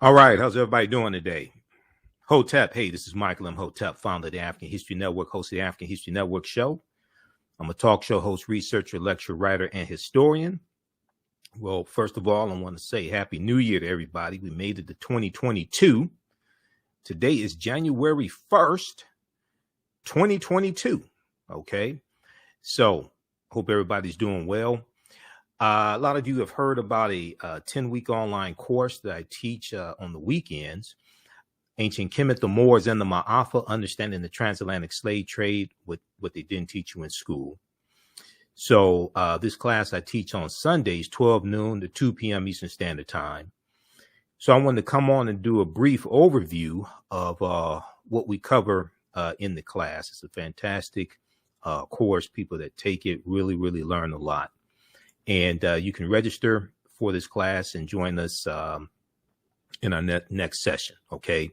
All right, how's everybody doing today? Hotep, hey, this is Michael Imhotep, founder of the African History Network, host of the African History Network show. I'm a talk show host, researcher, lecturer, writer, and historian. Well, first of all, I want to say Happy New Year to everybody. We made it to 2022. Today is January 1st, 2022. Okay, so hope everybody's doing well. A lot of you have heard about a 10-week online course that I teach on the weekends. Ancient Kemet, the Moors, and the Ma'afa, understanding the transatlantic slave trade, what they didn't teach you in school. So this class I teach on Sundays, 12 noon to 2 p.m. Eastern Standard Time. So I wanted to come on and do a brief overview of what we cover in the class. It's a fantastic course. People that take it really, really learn a lot. And you can register for this class and join us in our next session. Okay.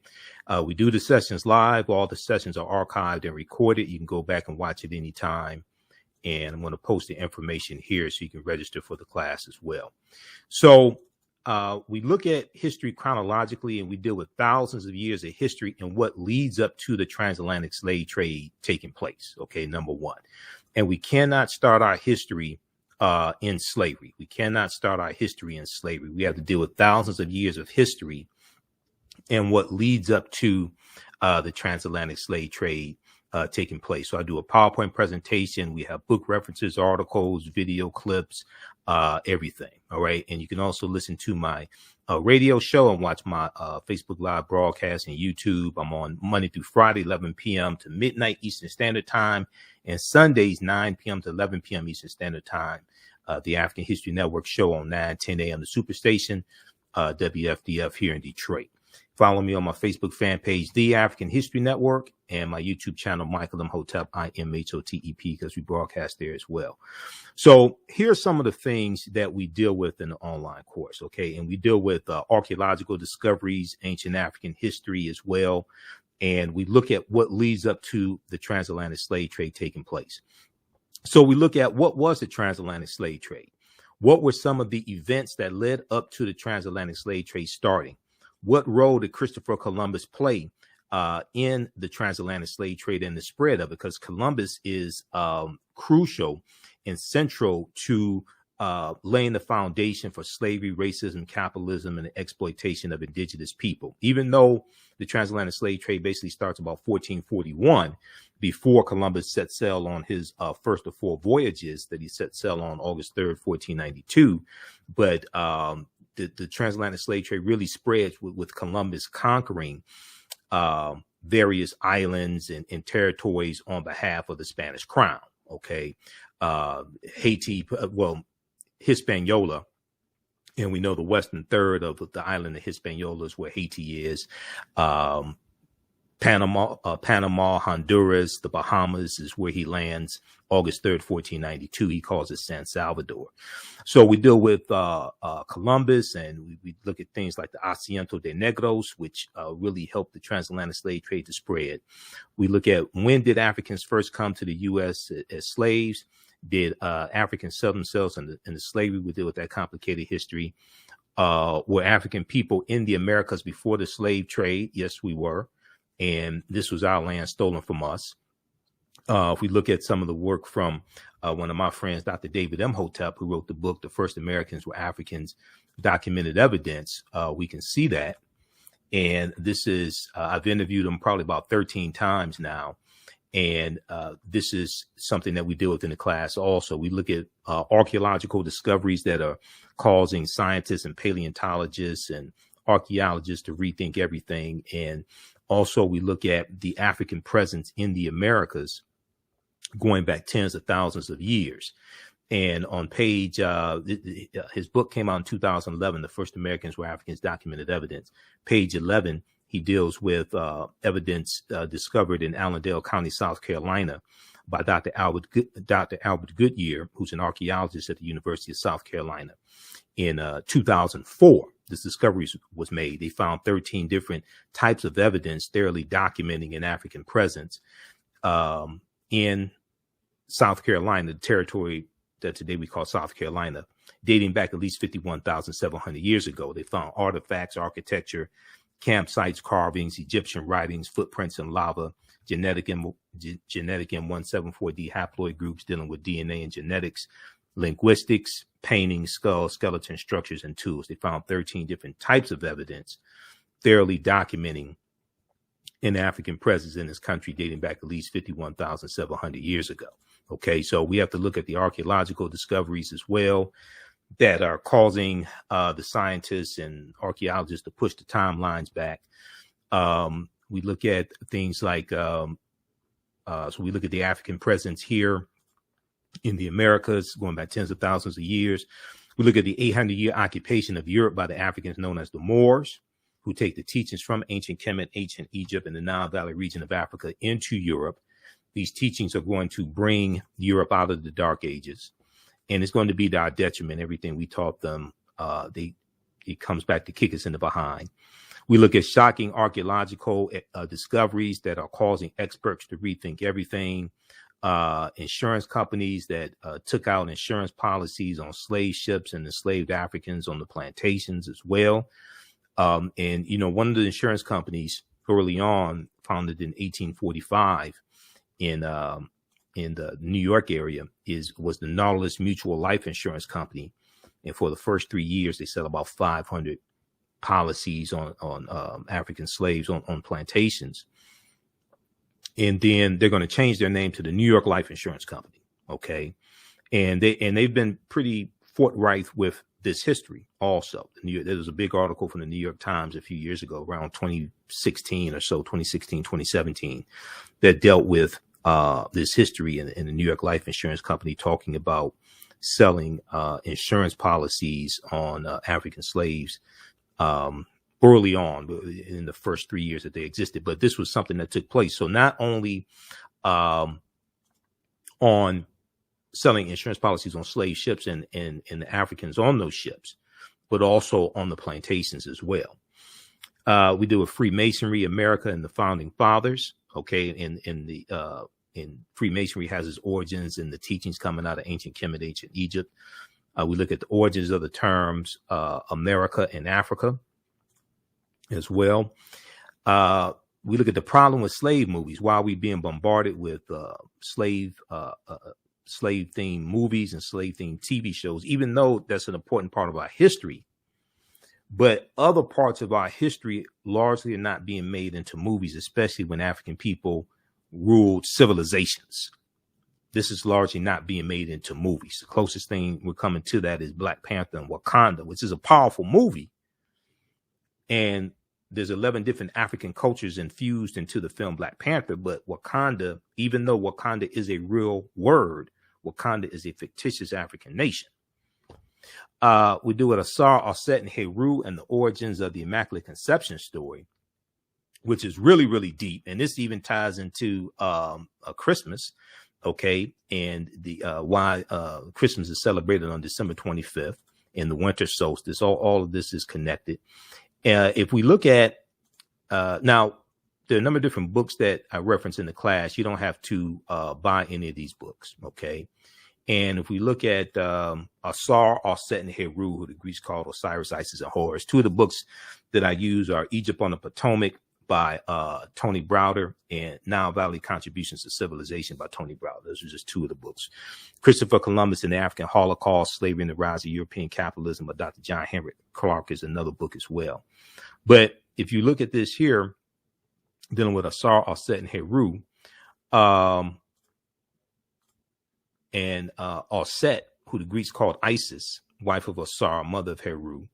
We do the sessions live. All the sessions are archived and recorded. You can go back and watch it anytime. And I'm going to post the information here so you can register for the class as well. So we look at history chronologically, and we deal with thousands of years of history and what leads up to the transatlantic slave trade taking place. Okay. Number one. And we cannot start our history in slavery. We cannot start our history in slavery. We have to deal with thousands of years of history and what leads up to the transatlantic slave trade taking place. So I do a PowerPoint presentation. We have book references, articles, video clips, everything. All right. And you can also listen to my radio show and watch my Facebook Live broadcast and YouTube. I'm on Monday through Friday, 11 p.m. to midnight Eastern Standard Time, and Sundays, 9 p.m. to 11 p.m. Eastern Standard Time. The African History Network show on 9:10 a.m. the Superstation, WFDF here in Detroit. Follow me on my Facebook fan page, The African History Network, and my YouTube channel, Michael Imhotep, IMHOTEP, because we broadcast there as well. So here's some of the things that we deal with in the online course, okay? And we deal with archaeological discoveries, ancient African history as well. And we look at what leads up to the transatlantic slave trade taking place. So we look at what was the transatlantic slave trade? What were some of the events that led up to the transatlantic slave trade starting? What role did Christopher Columbus play in the transatlantic slave trade and the spread of it? Because Columbus is crucial and central to laying the foundation for slavery, racism, capitalism, and the exploitation of indigenous people. Even though the transatlantic slave trade basically starts about 1441, before Columbus set sail on his first of four voyages that he set sail on August 3rd, 1492. But the transatlantic slave trade really spreads with Columbus conquering various islands and territories on behalf of the Spanish crown. Okay. Haiti, Hispaniola, and we know the western third of the island of Hispaniola is where Haiti is. Panama, Honduras, the Bahamas is where he lands August 3rd, 1492. He calls it San Salvador. So we deal with Columbus, and we look at things like the Asiento de Negros, which really helped the transatlantic slave trade to spread. We look at when did Africans first come to the U.S. as slaves? Did Africans sell themselves into slavery? We deal with that complicated history. Were African people in the Americas before the slave trade? Yes, we were. And this was our land stolen from us. If we look at some of the work from one of my friends, Dr. David Imhotep, who wrote the book, The First Americans Were Africans, Documented Evidence, we can see that. And this is, I've interviewed him probably about 13 times now. And this is something that we deal with in the class also. We look at archaeological discoveries that are causing scientists and paleontologists and archaeologists to rethink everything. And also, we look at the African presence in the Americas going back tens of thousands of years. And on page, his book came out in 2011, The First Americans Were Africans, Documented Evidence. Page 11, he deals with evidence discovered in Allendale County, South Carolina, by Dr. Albert Goodyear, who's an archaeologist at the University of South Carolina. In 2004, this discovery was made. They found 13 different types of evidence thoroughly documenting an African presence in South Carolina, the territory that today we call South Carolina, dating back at least 51,700 years ago. They found artifacts, architecture, campsites, carvings, Egyptian writings, footprints in lava, genetic M174D haploid groups dealing with DNA and genetics, linguistics, paintings, skulls, skeleton structures, and tools. They found 13 different types of evidence, thoroughly documenting an African presence in this country dating back at least 51,700 years ago. Okay, so we have to look at the archaeological discoveries as well that are causing the scientists and archaeologists to push the timelines back. We look at things like, so we look at the African presence here in the Americas, going back tens of thousands of years. We look at the 800-year occupation of Europe by the Africans known as the Moors, who take the teachings from ancient Kemet, ancient Egypt, and the Nile Valley region of Africa into Europe. These teachings are going to bring Europe out of the Dark Ages, and it's going to be to our detriment. Everything we taught them, it comes back to kick us in the behind. We look at shocking archaeological discoveries that are causing experts to rethink everything. Insurance companies that took out insurance policies on slave ships and enslaved Africans on the plantations as well. And, you know, one of the insurance companies early on, founded in 1845 in the New York area, was the Nautilus Mutual Life Insurance Company. And for the first 3 years, they sell about 500 policies on African slaves on plantations. And then they're going to change their name to the New York Life Insurance Company. OK, and they've been pretty forthright with this history also. There was a big article from the New York Times a few years ago, around 2016 or so, 2016, 2017, that dealt with this history in the New York Life Insurance Company, talking about selling insurance policies on African slaves early on in the first 3 years that they existed. But this was something that took place. So not only on selling insurance policies on slave ships and the Africans on those ships, but also on the plantations as well. We do a Freemasonry, America and the Founding Fathers. Okay, and Freemasonry has its origins in the teachings coming out of ancient Kemet, ancient Egypt. We look at the origins of the terms America and Africa as well. We look at the problem with slave movies. Why are we being bombarded with slave-themed movies and slave-themed TV shows, even though that's an important part of our history? But other parts of our history largely are not being made into movies, especially when African people ruled civilizations. This is largely not being made into movies. The closest thing we're coming to that is Black Panther and Wakanda, which is a powerful movie. And there's 11 different African cultures infused into the film Black Panther. But Wakanda, even though Wakanda is a real word, Wakanda is a fictitious African nation. We do it Asar, Aset, and Heru, and the origins of the Immaculate Conception story, which is really, really deep. And this even ties into a Christmas, okay, and the why Christmas is celebrated on December 25th in the winter solstice. All of this is connected. If we look at now, there are a number of different books that I reference in the class. You don't have to buy any of these books, okay? And if we look at Asar, Aset, and Heru, who the Greeks called Osiris, Isis, and Horus, two of the books that I use are Egypt on the Potomac by Tony Browder and Nile Valley Contributions to Civilization by Tony Browder. Those are just two of the books. Christopher Columbus and the African Holocaust, Slavery and the Rise of European Capitalism by Dr. John Henry Clark is another book as well. But if you look at this here, dealing with Asar, Aset, and Heru, and Aset, who the Greeks called Isis, wife of Asar, mother of Heru,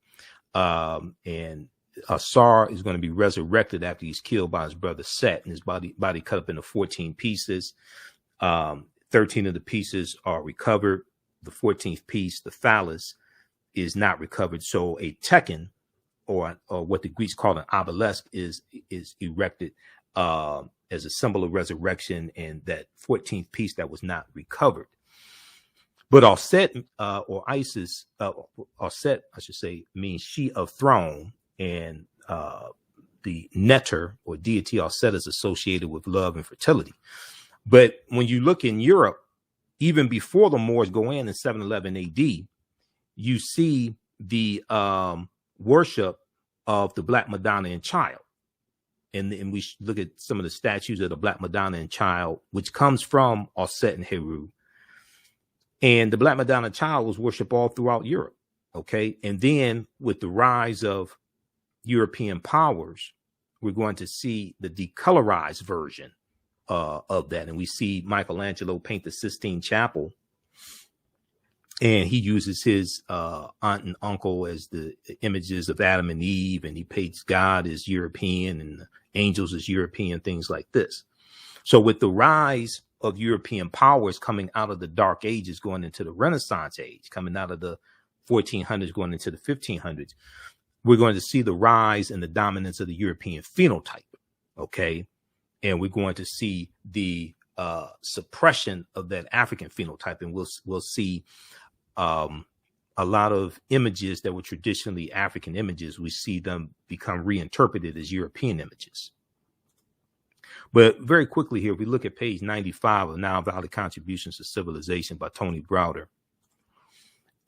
and Asar is going to be resurrected after he's killed by his brother Set, and his body cut up into 14 pieces. 13 of the pieces are recovered. The 14th piece, the phallus, is not recovered. So a tekken, or what the Greeks call an obelisk, is erected as a symbol of resurrection, and that 14th piece that was not recovered. But Aset, or Isis, Aset, I should say, means she of throne. And the Neter, or deity Aset, is associated with love and fertility. But when you look in Europe, even before the Moors go in 711 AD, you see the worship of the Black Madonna and Child. And we look at some of the statues of the Black Madonna and Child, which comes from Osset and Heru. And the Black Madonna and Child was worshipped all throughout Europe. Okay. And then with the rise of European powers, we're going to see the decolorized version of that. And we see Michelangelo paint the Sistine Chapel. And he uses his aunt and uncle as the images of Adam and Eve. And he paints God as European and the angels as European, things like this. So with the rise of European powers coming out of the Dark Ages, going into the Renaissance age, coming out of the 1400s, going into the 1500s, we're going to see the rise and the dominance of the European phenotype. Okay. And we're going to see the suppression of that African phenotype. And we'll see a lot of images that were traditionally African images. We see them become reinterpreted as European images. But very quickly here, if we look at page 95 of Now Valid Contributions to Civilization by Tony Browder.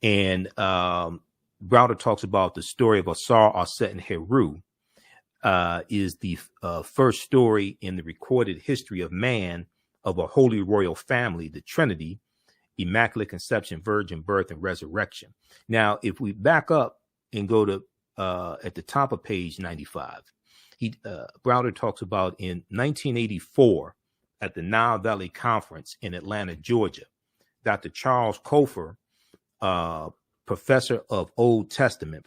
And Browder talks about the story of Asar, Osset, and Heru is the first story in the recorded history of man of a holy royal family, the Trinity, Immaculate Conception, Virgin Birth, and Resurrection. Now, if we back up and go to at the top of page 95, Browder talks about in 1984 at the Nile Valley Conference in Atlanta, Georgia, Dr. Charles Kofer, professor of the Old Testament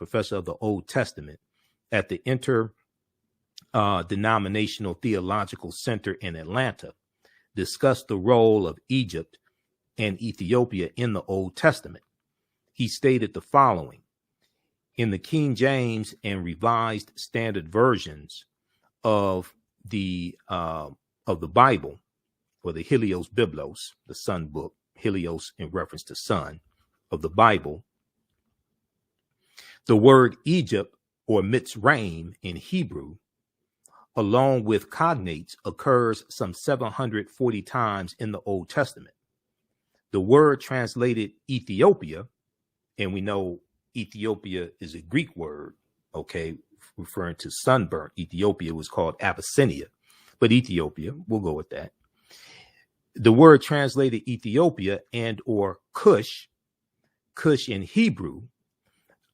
at the Interdenominational Theological Center in Atlanta, discussed the role of Egypt and Ethiopia in the Old Testament. He stated the following: in the King James and Revised Standard versions of the Bible, or the Helios Biblos, the Sun book, Helios in reference to sun of the Bible, the word Egypt, or Mitzrayim in Hebrew, along with cognates, occurs some 740 times in the Old Testament. The word translated Ethiopia, and we know Ethiopia is a Greek word, okay, referring to sunburnt. Ethiopia was called Abyssinia, but Ethiopia, we'll go with that. The word translated Ethiopia and or Cush in Hebrew,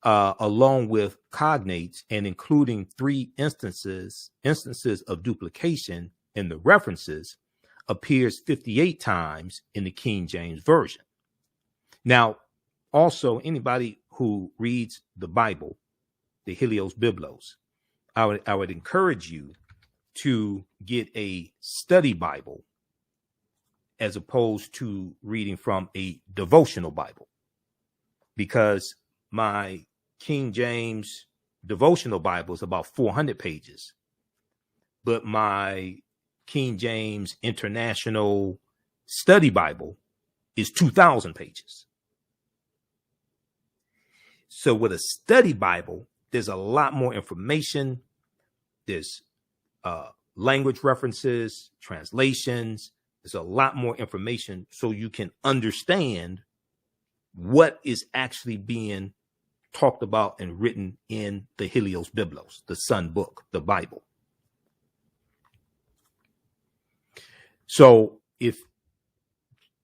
along with cognates and including 3 instances of duplication in the references, appears 58 times in the King James Version. Now, also, anybody who reads the Bible, the Helios Biblos, I would encourage you to get a study Bible as opposed to reading from a devotional Bible, because my King James devotional Bible is about 400 pages, but my King James International Study Bible is 2,000 pages. So with a study Bible, there's a lot more information. There's language references, translations. There's a lot more information so you can understand what is actually being talked about and written in the Helios Biblos, the Sun book, the Bible. So if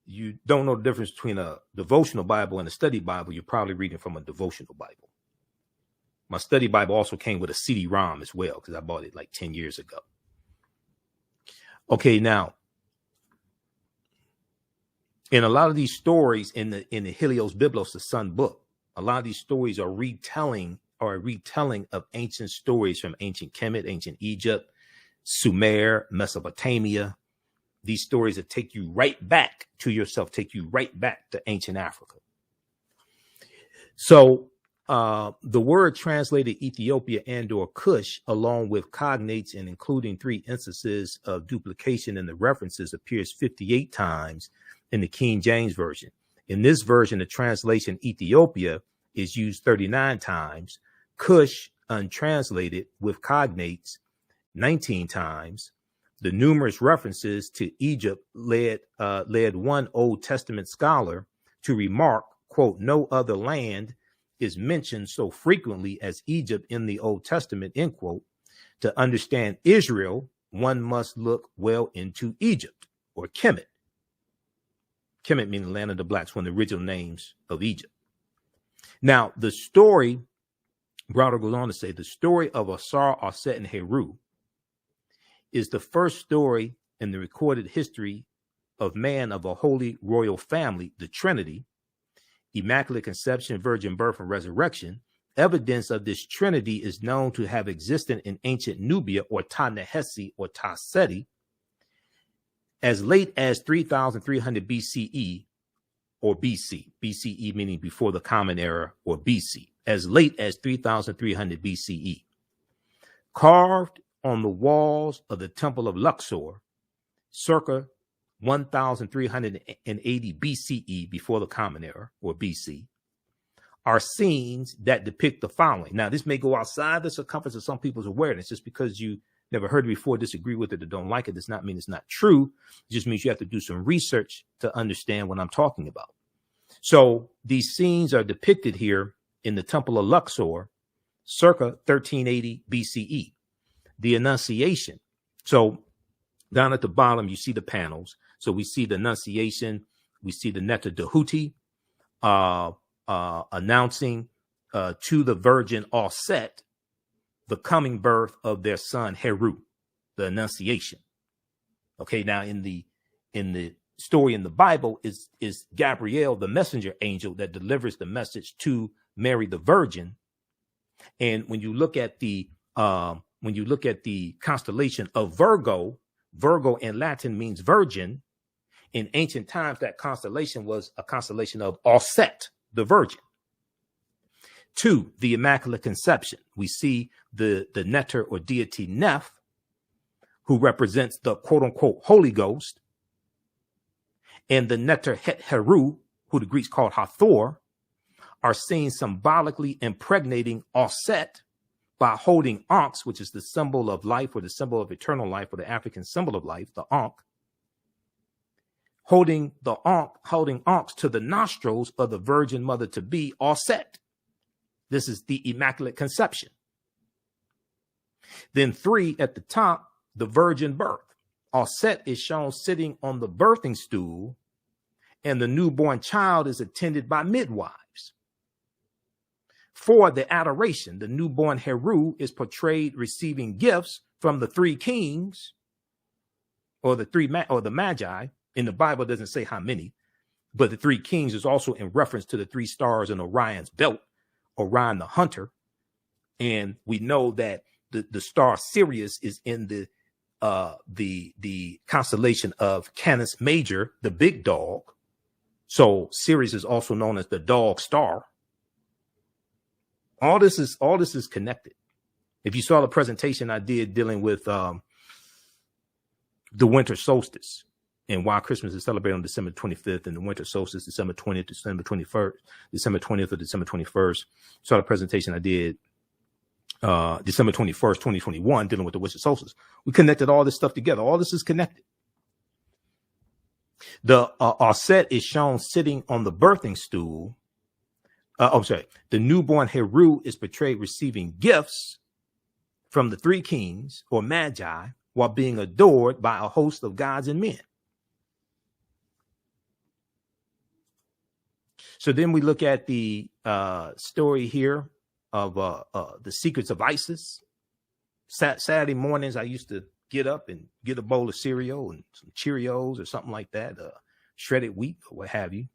you don't know the difference between a devotional Bible and a study Bible, you're probably reading from a devotional Bible. My study Bible also came with a CD-ROM as well, because I bought it like 10 years ago. Okay, now, in a lot of these stories in the Helios Biblos, the Sun book, a lot of these stories are a retelling of ancient stories from ancient Kemet, ancient Egypt, Sumer, Mesopotamia. These stories that take you right back to yourself, take you right back to ancient Africa. So the word translated Ethiopia and or Cush, along with cognates and including 3 instances of duplication in the references, appears 58 times in the King James Version. In this version, the translation Ethiopia is used 39 times, Cush untranslated with cognates 19 times. The numerous references to Egypt led one Old Testament scholar to remark, quote, no other land is mentioned so frequently as Egypt in the Old Testament, end quote, to understand Israel, one must look well into Egypt, or Kemet. Kemet meaning the land of the blacks, one of the original names of Egypt. Now, the story, Browder goes on to say, the story of Asar, Aset, and Heru is the first story in the recorded history of man of a holy royal family, the Trinity, Immaculate Conception, Virgin Birth, and Resurrection. Evidence of this Trinity is known to have existed in ancient Nubia, or Ta-Nehesi, or Ta-Seti, as late as 3,300 BCE, or BC. BCE meaning before the Common Era, or BC, as late as 3,300 BCE. Carved on the walls of the Temple of Luxor, circa 1,380 BCE, before the Common Era, or BC, are scenes that depict the following. Now, this may go outside the circumference of some people's awareness. Just because you never heard it before, disagree with it, or don't like it, does not mean it's not true. It just means you have to do some research to understand what I'm talking about. So these scenes are depicted here in the Temple of Luxor, circa 1380 BCE. The Annunciation. So down at the bottom, you see the panels. So we see the Annunciation. We see the Netta Dehuti announcing to the Virgin Aset the coming birth of their son Heru, the Annunciation. Okay, now in the story in the Bible is Gabriel, the messenger angel that delivers the message to Mary the Virgin. And when you look at the constellation of Virgo, Virgo in Latin means virgin. In ancient times, that constellation was a constellation of Aset, the Virgin. 2, the Immaculate Conception. We see the Neter or deity Neph, who represents the quote unquote Holy Ghost, and the Neter Het Heru, who the Greeks called Hathor, are seen symbolically impregnating Aset by holding Ankhs, which is the symbol of life, or the symbol of eternal life, or the African symbol of life, the Ankh, holding Ankhs to the nostrils of the Virgin Mother to be Aset. This is the Immaculate Conception. Then 3 at the top, the Virgin Birth. Aset is shown sitting on the birthing stool, and the newborn child is attended by midwives. 4, the Adoration. The newborn Heru is portrayed receiving gifts from the 3 kings, or the Magi. In the Bible, it doesn't say how many, but the 3 kings is also in reference to the 3 stars in Orion's belt, Orion the hunter. And we know that the star Sirius is in the constellation of Canis Major, the big dog. So Sirius is also known as the dog star. All this is connected. If you saw the presentation I did dealing with the winter solstice and why Christmas is celebrated on December 25th and the winter solstice December 20th, December 21st, December 20th or December 21st. Saw the presentation I did December 21st, 2021, dealing with the winter solstice. We connected all this stuff together. All this is connected. The Aset is shown sitting on the birthing stool. The newborn Heru is portrayed receiving gifts from the 3 kings or Magi while being adored by a host of gods and men. So then we look at the story here of the secrets of Isis. Saturday mornings, I used to get up and get a bowl of cereal and some Cheerios or something like that, shredded wheat or what have you,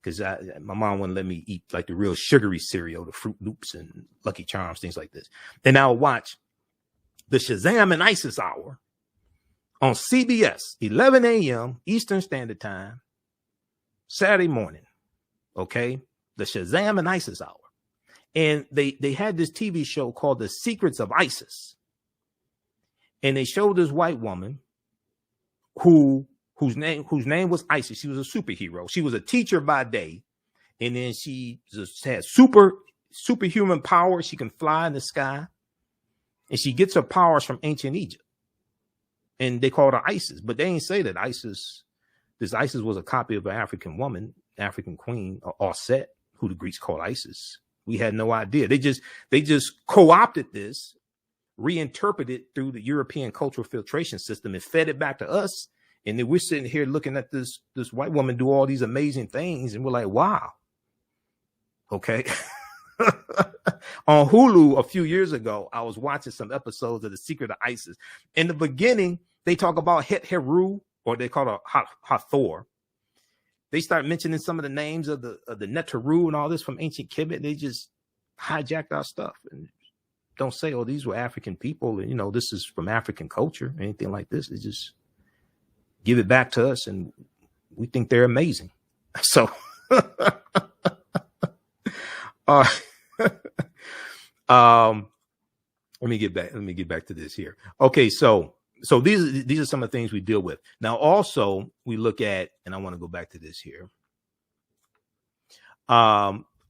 because my mom wouldn't let me eat like the real sugary cereal, the Fruit Loops and Lucky Charms, things like this. And I would watch the Shazam and Isis Hour on CBS, 11 a.m. Eastern Standard Time, Saturday morning. Okay, the Shazam and Isis Hour. And they had this TV show called The Secrets of Isis. And they showed this white woman whose name was Isis. She was a superhero. She was a teacher by day. And then she just had superhuman powers. She can fly in the sky. And she gets her powers from ancient Egypt. And they called her Isis. But they ain't say that this Isis was a copy of an African woman, African queen, Aset, who the Greeks called Isis. We had no idea. They just co-opted this, reinterpreted it through the European cultural filtration system and fed it back to us. And then we're sitting here looking at this white woman do all these amazing things, and we're like, wow. Okay. On Hulu a few years ago, I was watching some episodes of The Secret of Isis. In the beginning, they talk about Het Heru, or they call it Hathor. They start mentioning some of the names of the Neteru and all this from ancient Kemet. They just hijacked our stuff and don't say, oh, these were African people, and this is from African culture, anything like this. They just give it back to us, and we think they're amazing. So let me get back to this here. Okay, so these are some of the things we deal with. Now, also, we look at, and I want to go back to this here.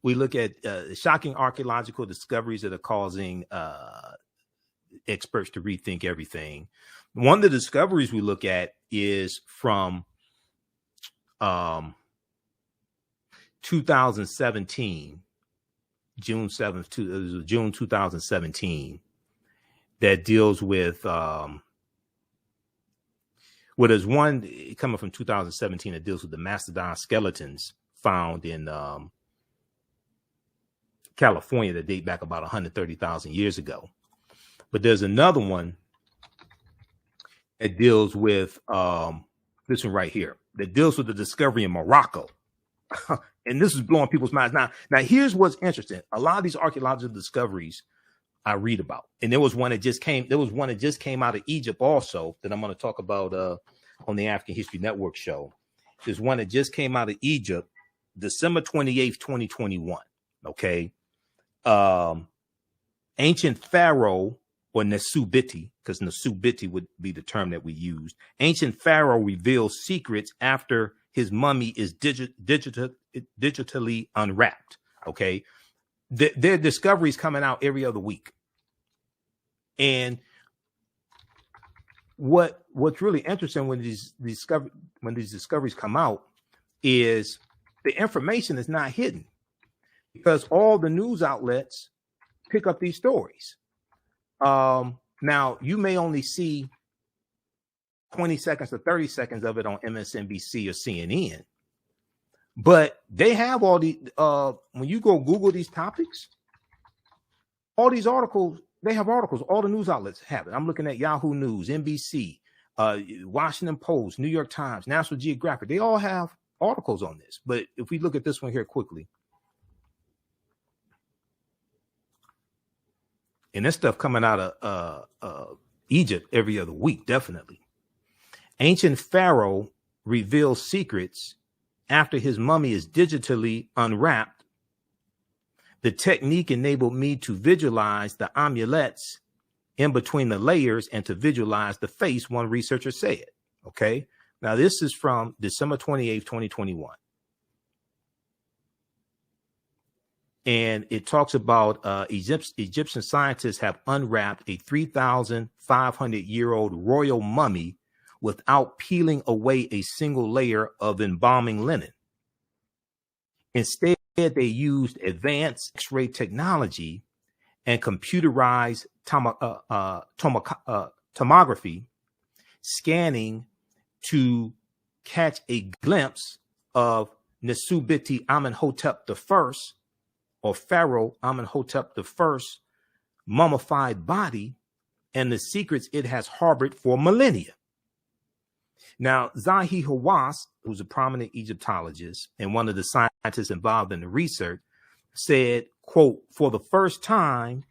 We look at shocking archaeological discoveries that are causing experts to rethink everything. One of the discoveries we look at is from 2017, June 7th, June 2017, that deals with there's one coming from 2017 that deals with the mastodon skeletons found in California that date back about 130,000 years ago. But there's another one that deals with this one right here, that deals with the discovery in Morocco. And this is blowing people's minds. Now, here's what's interesting. A lot of these archaeological discoveries I read about, and there was one that just came out of Egypt also that I'm going to talk about on the African History Network show. There's one that just came out of Egypt, December 28th, 2021. Okay. Ancient Pharaoh, or Nesubiti, because Nesubiti would be the term that we used. Ancient Pharaoh reveals secrets after his mummy is digitally unwrapped. Okay. Their discoveries coming out every other week. And what's really interesting when these discoveries come out is the information is not hidden, because all the news outlets pick up these stories. Now, you may only see 20 seconds or 30 seconds of it on MSNBC or CNN, but they have all the when you go Google these topics, all these articles, they have articles. All the news outlets have it. I'm looking at Yahoo News, NBC, Washington Post, New York Times, National Geographic. They all have articles on this. But if we look at this one here quickly, and this stuff coming out of Egypt every other week, definitely. Ancient Pharaoh reveals secrets after his mummy is digitally unwrapped. The technique enabled me to visualize the amulets in between the layers and to visualize the face, one researcher said. Okay. Now, this is from December 28th, 2021. And it talks about Egyptian scientists have unwrapped a 3,500-year-old royal mummy without peeling away a single layer of embalming linen. Instead, they used advanced X-ray technology and computerized tomography scanning to catch a glimpse of Nesubiti Amenhotep I, or Pharaoh Amenhotep I, mummified body and the secrets it has harbored for millennia. Now, Zahi Hawass, who's a prominent Egyptologist and one of the scientists involved in the research, said, quote, for the first time,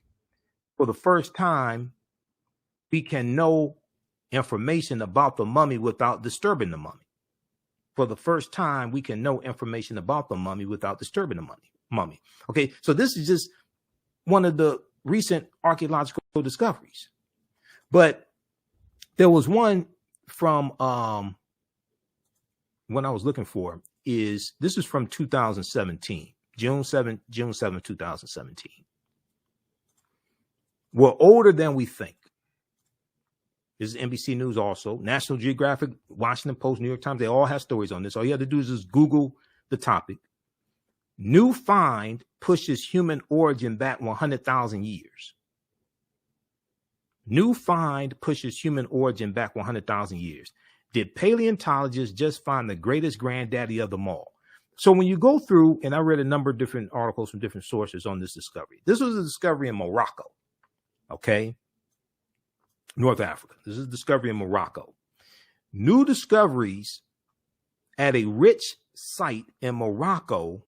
we can know information about the mummy without disturbing the mummy. For the first time, we can know information about the mummy without disturbing the mummy. Okay, so this is just one of the recent archaeological discoveries. But there was one from when I was looking for this is from 2017, June 7, 2017. We're older than we think. This is NBC News also, National Geographic, Washington Post, New York Times. They all have stories on this. All you have to do is just Google the topic. New find pushes human origin back 100,000 years. New find pushes human origin back 100,000 years. Did paleontologists just find the greatest granddaddy of them all? So when you go through, and I read a number of different articles from different sources on this discovery. This was a discovery in Morocco, okay? North Africa. This is a discovery in Morocco. New discoveries at a rich site in Morocco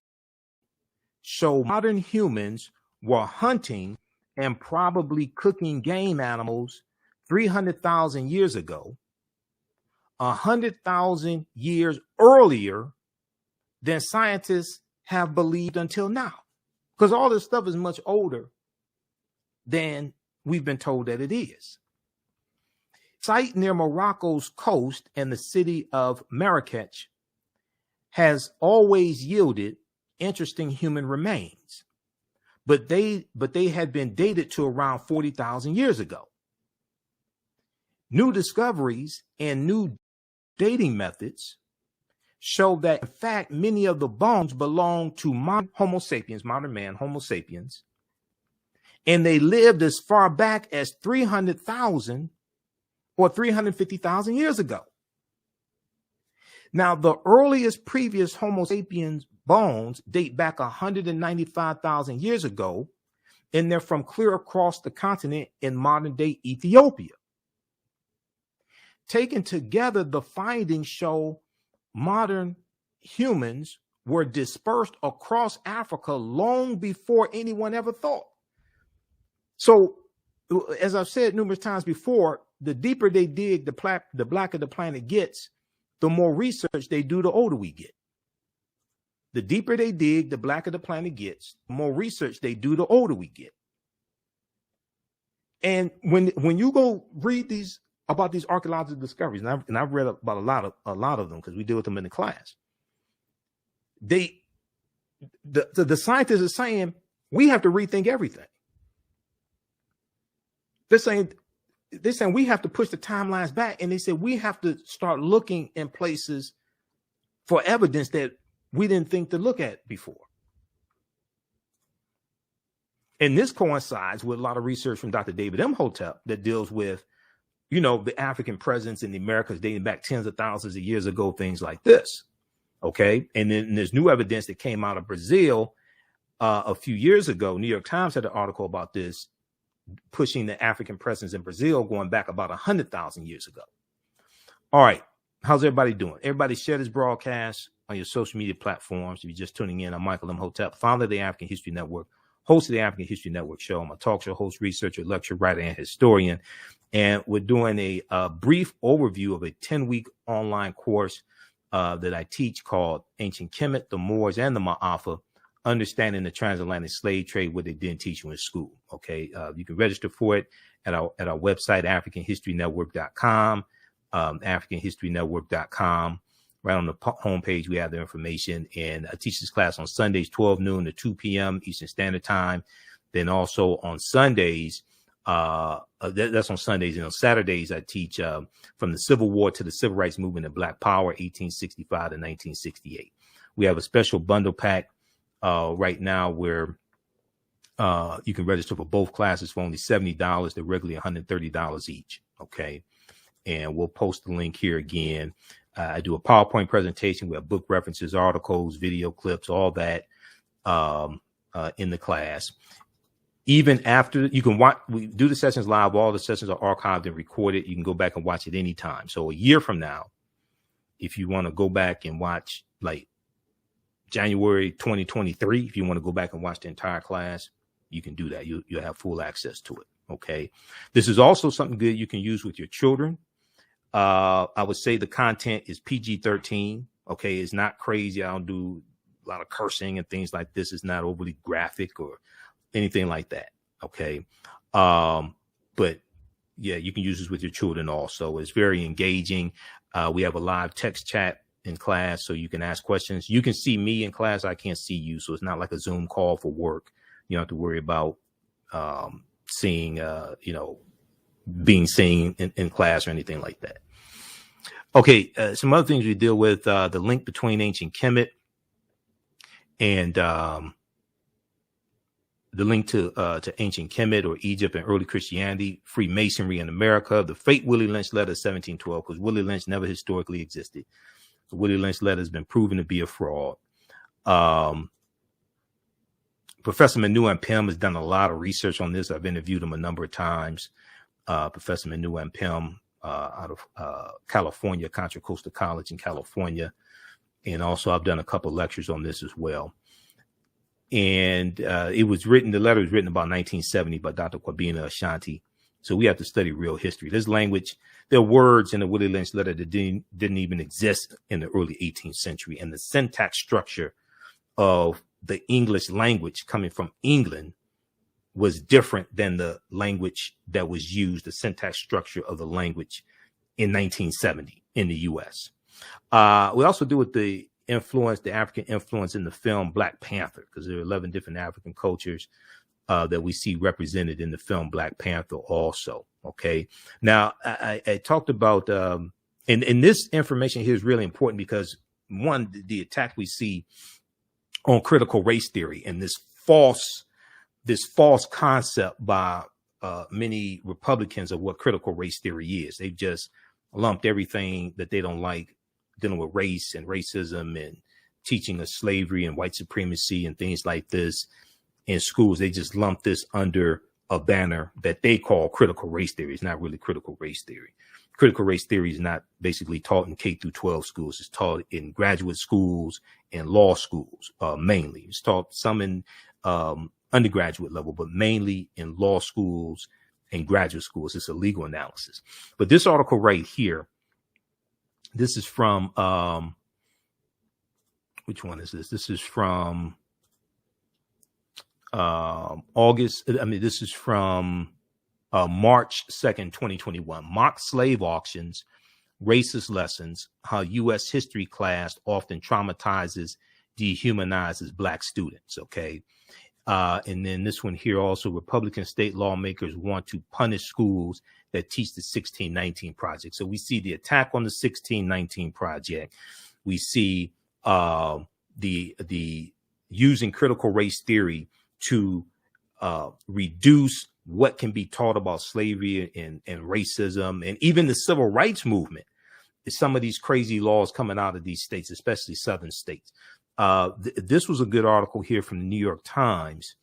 show modern humans were hunting and probably cooking game animals 300,000 years ago, 100,000 years earlier than scientists have believed until now. Because all this stuff is much older than we've been told that it is. Site near Morocco's coast and the city of Marrakech has always yielded interesting human remains, but they had been dated to around 40,000 years ago. New discoveries and new dating methods show that, in fact, many of the bones belong to modern Homo sapiens, modern man, Homo sapiens, and they lived as far back as 300,000 or 350,000 years ago. Now, the earliest previous Homo sapiens bones date back 195,000 years ago, and they're from clear across the continent in modern-day Ethiopia. Taken together, the findings show modern humans were dispersed across Africa long before anyone ever thought. So, as I've said numerous times before, the deeper they dig, the blacker the planet gets, the more research they do, the older we get. The deeper they dig, the blacker the planet gets, the more research they do, the older we get. And when you go read about these archaeological discoveries, and I've read about a lot of them because we deal with them in the class. The scientists are saying we have to rethink everything. They're saying we have to push the timelines back, and they said we have to start looking in places for evidence that we didn't think to look at before. And this coincides with a lot of research from Dr. David Imhotep that deals with, the African presence in the Americas dating back tens of thousands of years ago, things like this. Okay. And then there's new evidence that came out of Brazil a few years ago. New York Times had an article about this, pushing the African presence in Brazil going back about 100,000 years ago. All right. How's everybody doing? Everybody share this broadcast on your social media platforms. If you're just tuning in, I'm Michael Imhotep, founder of the African History Network, host of the African History Network show. I'm a talk show host, researcher, lecturer, writer, and historian. And we're doing a brief overview of a 10-week online course that I teach called Ancient Kemet, the Moors, and the Ma'afa, Understanding the Transatlantic Slave Trade, what they didn't teach you in school. Okay. You can register for it at our website, AfricanHistoryNetwork.com, AfricanHistoryNetwork.com. Right on the homepage, we have the information. And I teach this class on Sundays, 12 noon to 2 p.m. Eastern Standard Time. Then also on Sundays, that's on Sundays. And on Saturdays, I teach from the Civil War to the Civil Rights Movement and Black Power, 1865 to 1968. We have a special bundle pack right now where you can register for both classes for only $70. They're regularly $130 each. Okay. And we'll post the link here again. I do a PowerPoint presentation. We have book references, articles, video clips, all that in the class. Even after you can watch, we do the sessions live. All the sessions are archived and recorded. You can go back and watch it anytime. So a year from now, if you want to go back and watch like January 2023, if you want to go back and watch the entire class, you can do that. You'll have full access to it. Okay. This is also something good you can use with your children. I would say the content is PG-13. Okay. It's not crazy. I don't do a lot of cursing and things like this. It's not overly graphic or anything like that. Okay. But yeah, you can use this with your children also. It's very engaging. We have a live text chat in class, so you can ask questions. You can see me in class. I can't see you. So it's not like a Zoom call for work. You don't have to worry about seeing, being seen in class or anything like that. Okay, some other things we deal with, the link between ancient Kemet And the link to ancient Kemet or Egypt and early Christianity, Freemasonry in America, the fake Willie Lynch letter 1712, because Willie Lynch never historically existed. The Willie Lynch letter has been proven to be a fraud. Professor Manu Pym has done a lot of research on this. I've interviewed him a number of times. Professor Manu Pym out of California, Contra Costa College in California. And also I've done a couple lectures on this as well. And the letter was written about 1970 by Dr. Kwabena Ashanti. So we have to study real history. This language, there are words in the Willie Lynch letter that didn't even exist in the early 18th century. And the syntax structure of the English language coming from England was different than the language that was used, the syntax structure of the language in 1970 in the U.S. We also do with the African influence in the film Black Panther, because there are 11 different African cultures that we see represented in the film Black Panther also. Okay. Now, I talked about, and this information here is really important because, one, the attack we see on critical race theory and this false concept by many Republicans of what critical race theory is. They've just lumped everything that they don't like dealing with race and racism and teaching of slavery and white supremacy and things like this in schools. They just lump this under a banner that they call critical race theory. It's not really critical race theory. Critical race theory is not basically taught in K through 12 schools. It's taught in graduate schools and law schools, mainly. It's taught some in undergraduate level, but mainly in law schools and graduate schools. It's a legal analysis. But this article right here, this is from, which one is this? This is from August. This is from March 2nd, 2021. Mock slave auctions, racist lessons, how U.S. history class often traumatizes, dehumanizes Black students. Okay. And then this one here also, Republican state lawmakers want to punish schools that teach the 1619 project. So we see the attack on the 1619 project. We see the using critical race theory to reduce what can be taught about slavery and racism and even the civil rights movement. Some of these crazy laws coming out of these states, especially southern states. This was a good article here from the New York Times.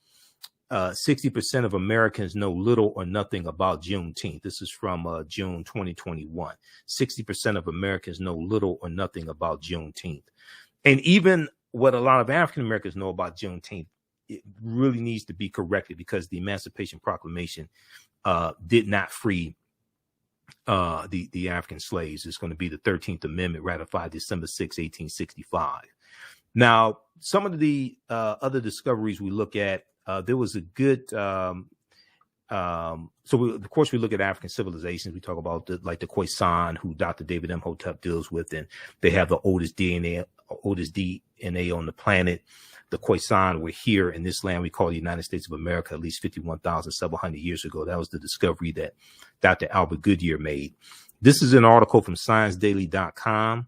60% of Americans know little or nothing about Juneteenth. This is from June 2021. 60% of Americans know little or nothing about Juneteenth. And even what a lot of African Americans know about Juneteenth, it really needs to be corrected because the Emancipation Proclamation did not free the African slaves. It's going to be the 13th Amendment ratified December 6, 1865. Now, some of the other discoveries we look at, there was a good, of course, we look at African civilizations. We talk about the Khoisan, who Dr. David Imhotep deals with, and they have the oldest DNA on the planet. The Khoisan were here in this land we call the United States of America at least 51,700 years ago. That was the discovery that Dr. Albert Goodyear made. This is an article from ScienceDaily.com.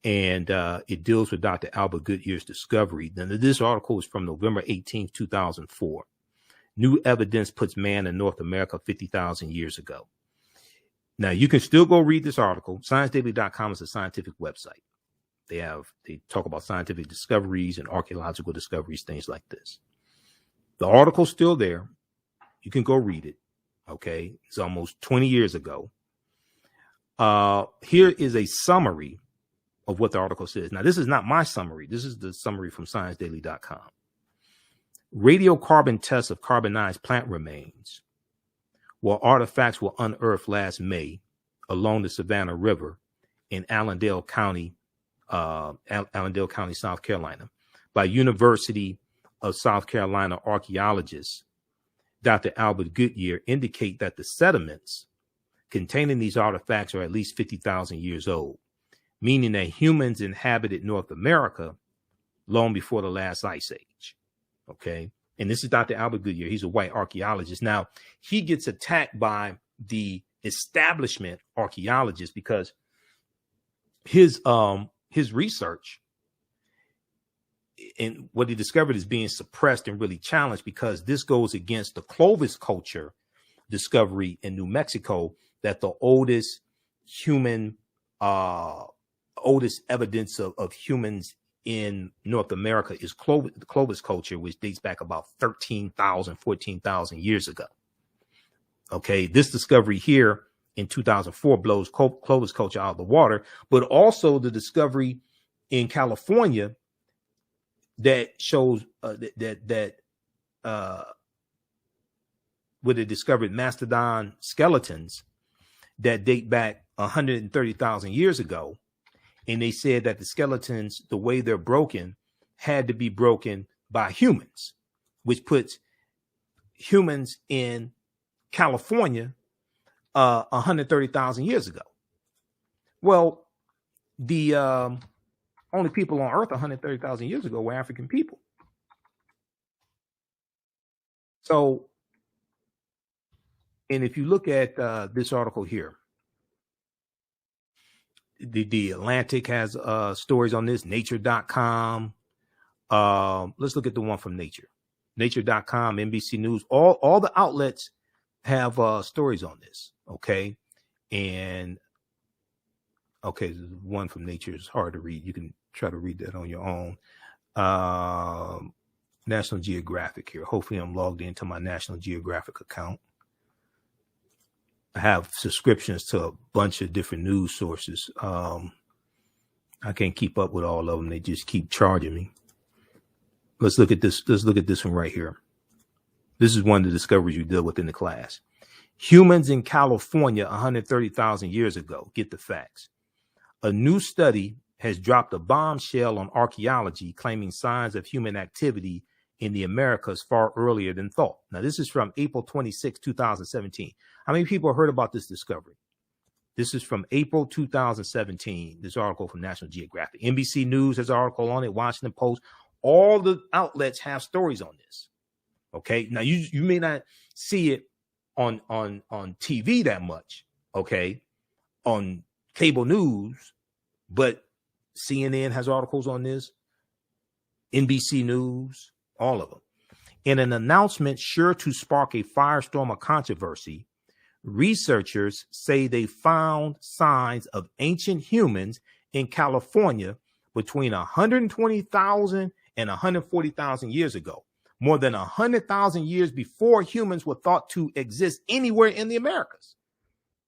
And it deals with Dr. Albert Goodyear's discovery. Now, this article is from November 18, 2004. New evidence puts man in North America 50,000 years ago. Now, you can still go read this article. ScienceDaily.com is a scientific website. They talk about scientific discoveries and archaeological discoveries, things like this. The article's still there. You can go read it. Okay. It's almost 20 years ago. Here is a summary of what the article says. Now, this is not my summary. This is the summary from ScienceDaily.com. Radiocarbon tests of carbonized plant remains, while artifacts were unearthed last May along the Savannah River in Allendale County, South Carolina, by University of South Carolina archaeologist Dr. Albert Goodyear, indicate that the sediments containing these artifacts are at least 50,000 years old, meaning that humans inhabited North America long before the last ice age. Okay. And this is Dr. Albert Goodyear. He's a white archaeologist. Now, he gets attacked by the establishment archaeologists because his research and what he discovered is being suppressed and really challenged, because this goes against the Clovis culture discovery in New Mexico, that the oldest human, oldest evidence of humans in North America is the Clovis culture, which dates back about 13,000, 14,000 years ago. Okay, this discovery here in 2004 blows Clovis culture out of the water, but also the discovery in California that shows that where they discovered mastodon skeletons that date back 130,000 years ago. And they said that the skeletons, the way they're broken, had to be broken by humans, which puts humans in California 130,000 years ago. Well, the only people on Earth 130,000 years ago were African people. So, and if you look at this article here, the Atlantic has stories on this, nature.com. Let's look at the one from Nature. Nature.com, NBC News, all the outlets have stories on this. Okay. And okay, the one from Nature is hard to read. You can try to read that on your own. National Geographic here. Hopefully I'm logged into my National Geographic account. I have subscriptions to a bunch of different news sources. I can't keep up with all of them. They just keep charging me. Let's look at this. Let's look at this one right here. This is one of the discoveries you deal with in the class. Humans in California 130,000 years ago. Get the facts. A new study has dropped a bombshell on archaeology, claiming signs of human activity in the Americas far earlier than thought. Now, this is from April 26, 2017. How many people heard about this discovery? This is from April 2017. This article from National Geographic. NBC News has an article on it. Washington Post. All the outlets have stories on this. Okay. Now, you may not see it on TV that much. Okay. On cable news, but CNN has articles on this. NBC News. All of them. In an announcement sure to spark a firestorm of controversy, researchers say they found signs of ancient humans in California between 120,000 and 140,000 years ago, more than 100,000 years before humans were thought to exist anywhere in the Americas.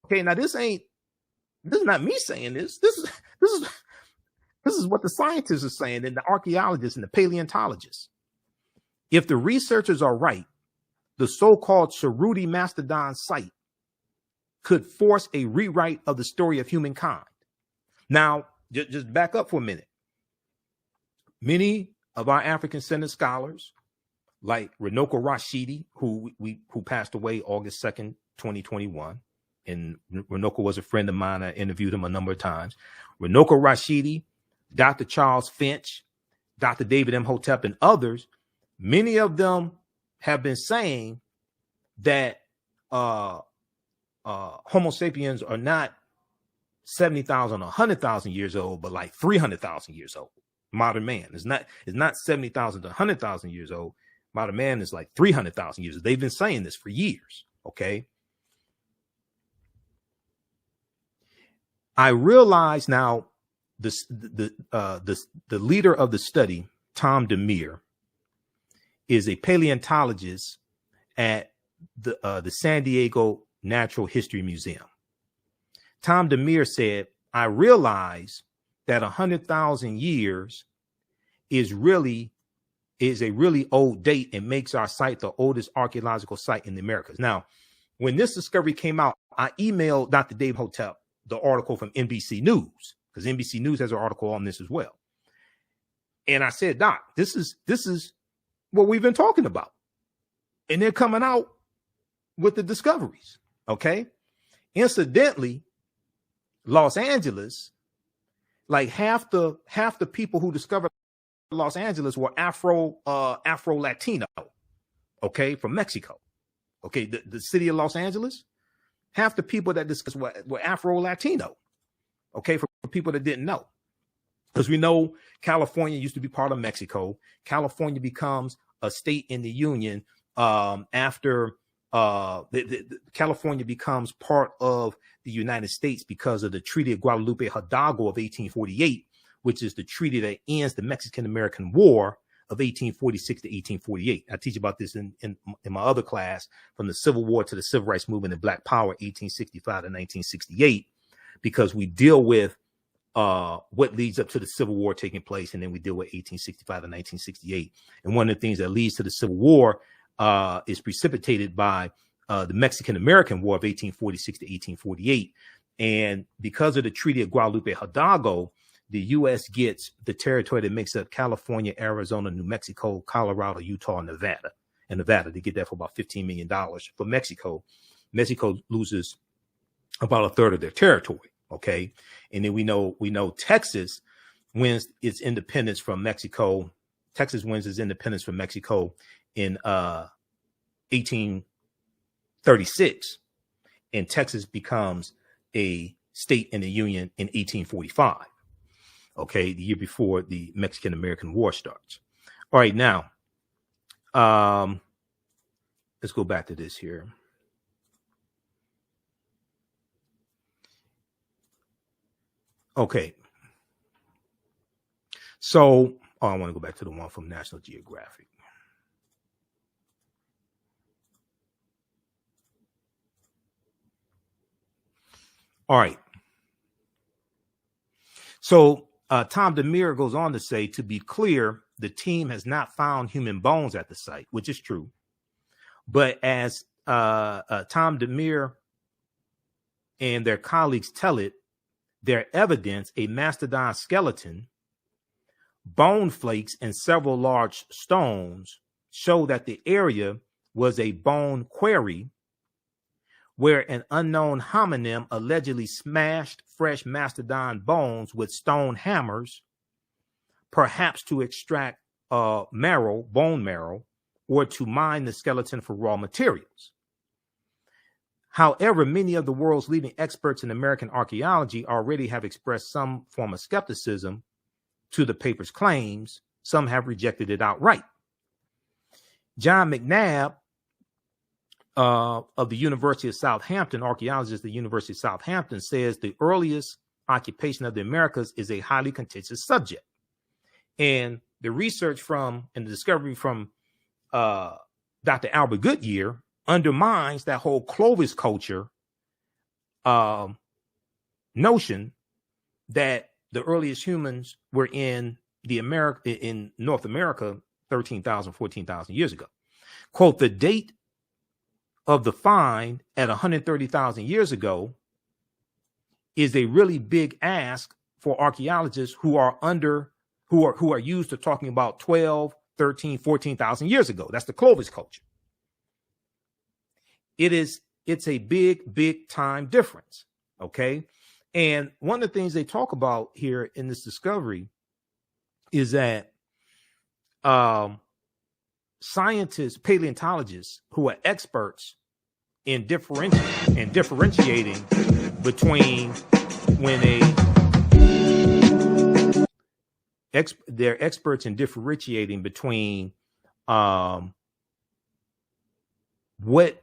Okay, now this is not me saying this. This is what the scientists are saying, and the archaeologists and the paleontologists. If the researchers are right, the so-called Cerruti Mastodon site could force a rewrite of the story of humankind. Now, just back up for a minute. Many of our African-centered scholars, like Runoko Rashidi, who passed away August 2nd, 2021, and Runoko was a friend of mine. I interviewed him a number of times. Runoko Rashidi, Dr. Charles Finch, Dr. David Imhotep, and others, many of them have been saying that Homo sapiens are not 70,000 or 100,000 years old, but like 300,000 years old. Modern man is not 70,000 to 100,000 years old. Modern man is like 300,000 years old. They've been saying this for years. Okay. I realize now the leader of the study, Tom Demir, is a paleontologist at the San Diego Natural History Museum. Tom Demir said, I realize that 100,000 years is a really old date and makes our site the oldest archaeological site in the Americas. Now, when this discovery came out, I emailed Dr. Dave Hotep the article from NBC News, because NBC News has an article on this as well. And I said, Doc, this is what we've been talking about. And they're coming out with the discoveries. Okay. Incidentally, Los Angeles, like half the people who discovered Los Angeles were Afro-Latino. Okay. From Mexico. Okay. The city of Los Angeles, half the people that discussed were Afro-Latino. Okay. For people that didn't know. Because we know California used to be part of Mexico. California becomes a state in the Union after California becomes part of the United States because of the Treaty of Guadalupe Hidalgo of 1848, which is the treaty that ends the Mexican-American War of 1846 to 1848. I teach about this in my other class, from the Civil War to the Civil Rights Movement and Black Power, 1865 to 1968, because we deal with what leads up to the Civil War taking place, and then we deal with 1865 to 1968. And one of the things that leads to the Civil War is precipitated by the Mexican-American War of 1846 to 1848. And because of the Treaty of Guadalupe Hidalgo, the U.S. gets the territory that makes up California, Arizona, New Mexico, Colorado, Utah, and Nevada. And Nevada, they get that for about $15 million. For Mexico, Mexico loses about a third of their territory. Okay. And then we know Texas wins its independence from Mexico. Texas wins its independence from Mexico in 1836. And Texas becomes a state in the Union in 1845. Okay, the year before the Mexican-American War starts. All right, now, let's go back to this here. Okay. So, I want to go back to the one from National Geographic. All right. So, Tom DeMere goes on to say, to be clear, the team has not found human bones at the site, which is true. But as Tom DeMere and their colleagues tell it, their evidence, a mastodon skeleton, bone flakes, and several large stones show that the area was a bone quarry where an unknown hominin allegedly smashed fresh mastodon bones with stone hammers, perhaps to extract bone marrow, or to mine the skeleton for raw materials. However, many of the world's leading experts in American archaeology already have expressed some form of skepticism to the paper's claims. Some have rejected it outright. John McNabb of the University of Southampton, archaeologist at the University of Southampton, says the earliest occupation of the Americas is a highly contentious subject. And the research from and the discovery from Dr. Albert Goodyear undermines that whole Clovis culture notion that the earliest humans were in North America 13,000, 14,000 years ago. Quote, the date of the find at 130,000 years ago is a really big ask for archaeologists who are used to talking about 12, 13, 14,000 years ago. That's the Clovis culture. It's a big time difference. Okay. And one of the things they talk about here in this discovery is that scientists, paleontologists who are experts in differentiating between they're experts in differentiating between what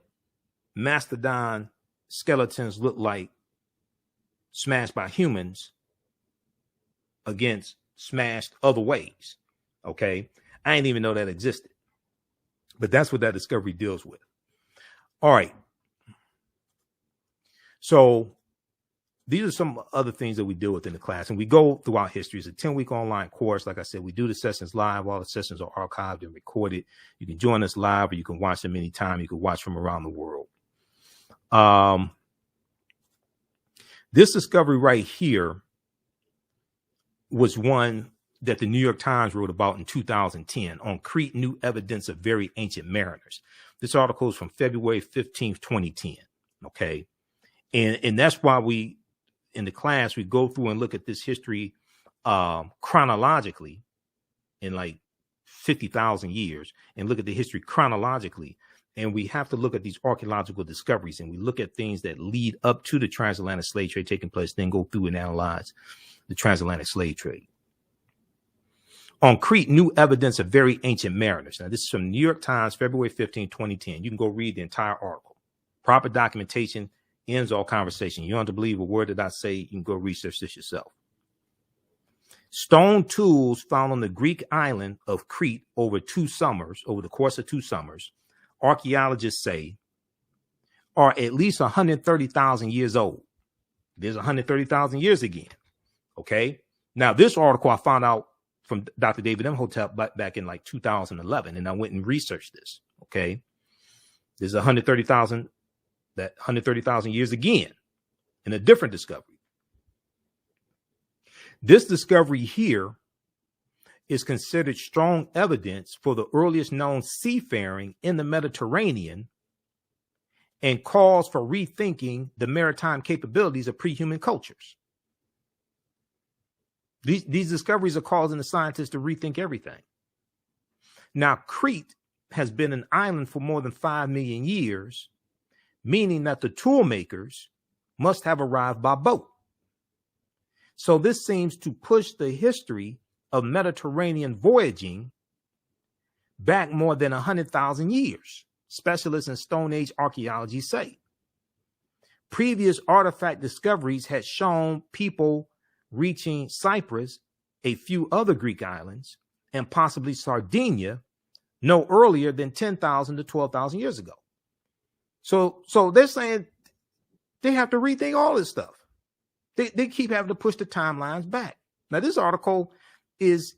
mastodon skeletons look like smashed by humans against smashed other ways. Okay. I didn't even know that existed, but that's what that discovery deals with. All right. So these are some other things that we deal with in the class, and we go throughout history. It's a 10-week online course. Like I said, we do the sessions live. All the sessions are archived and recorded. You can join us live, or you can watch them anytime. You can watch from around the world. This discovery right here was one that the New York Times wrote about in 2010 on Crete, new evidence of very ancient mariners. This article is from February 15th, 2010. Okay. And that's why we, in the class, we go through and look at this history chronologically in like 50,000 years, and look at the history chronologically. And we have to look at these archaeological discoveries, and we look at things that lead up to the transatlantic slave trade taking place, then go through and analyze the transatlantic slave trade. On Crete, new evidence of very ancient mariners. Now, this is from New York Times, February 15, 2010. You can go read the entire article. Proper documentation ends all conversation. You don't have to believe a word that I say. You can go research this yourself. Stone tools found on the Greek island of Crete over the course of 2 summers, archaeologists say, are at least 130,000 years old. There's 130,000 years again. Okay. Now, this article I found out from Dr. David Imhotep back in like 2011, and I went and researched this. Okay. There's 130,000 years again in a different discovery. This discovery here is considered strong evidence for the earliest known seafaring in the Mediterranean and calls for rethinking the maritime capabilities of pre-human cultures. These discoveries are causing the scientists to rethink everything. Now, Crete has been an island for more than 5 million years, meaning that the tool makers must have arrived by boat. So this seems to push the history of Mediterranean voyaging back more than 100,000 years, specialists in Stone Age archaeology say. Previous artifact discoveries had shown people reaching Cyprus, a few other Greek islands, and possibly Sardinia no earlier than 10,000 to 12,000 years ago. So they're saying they have to rethink all this stuff. They keep having to push the timelines back. Now, this article is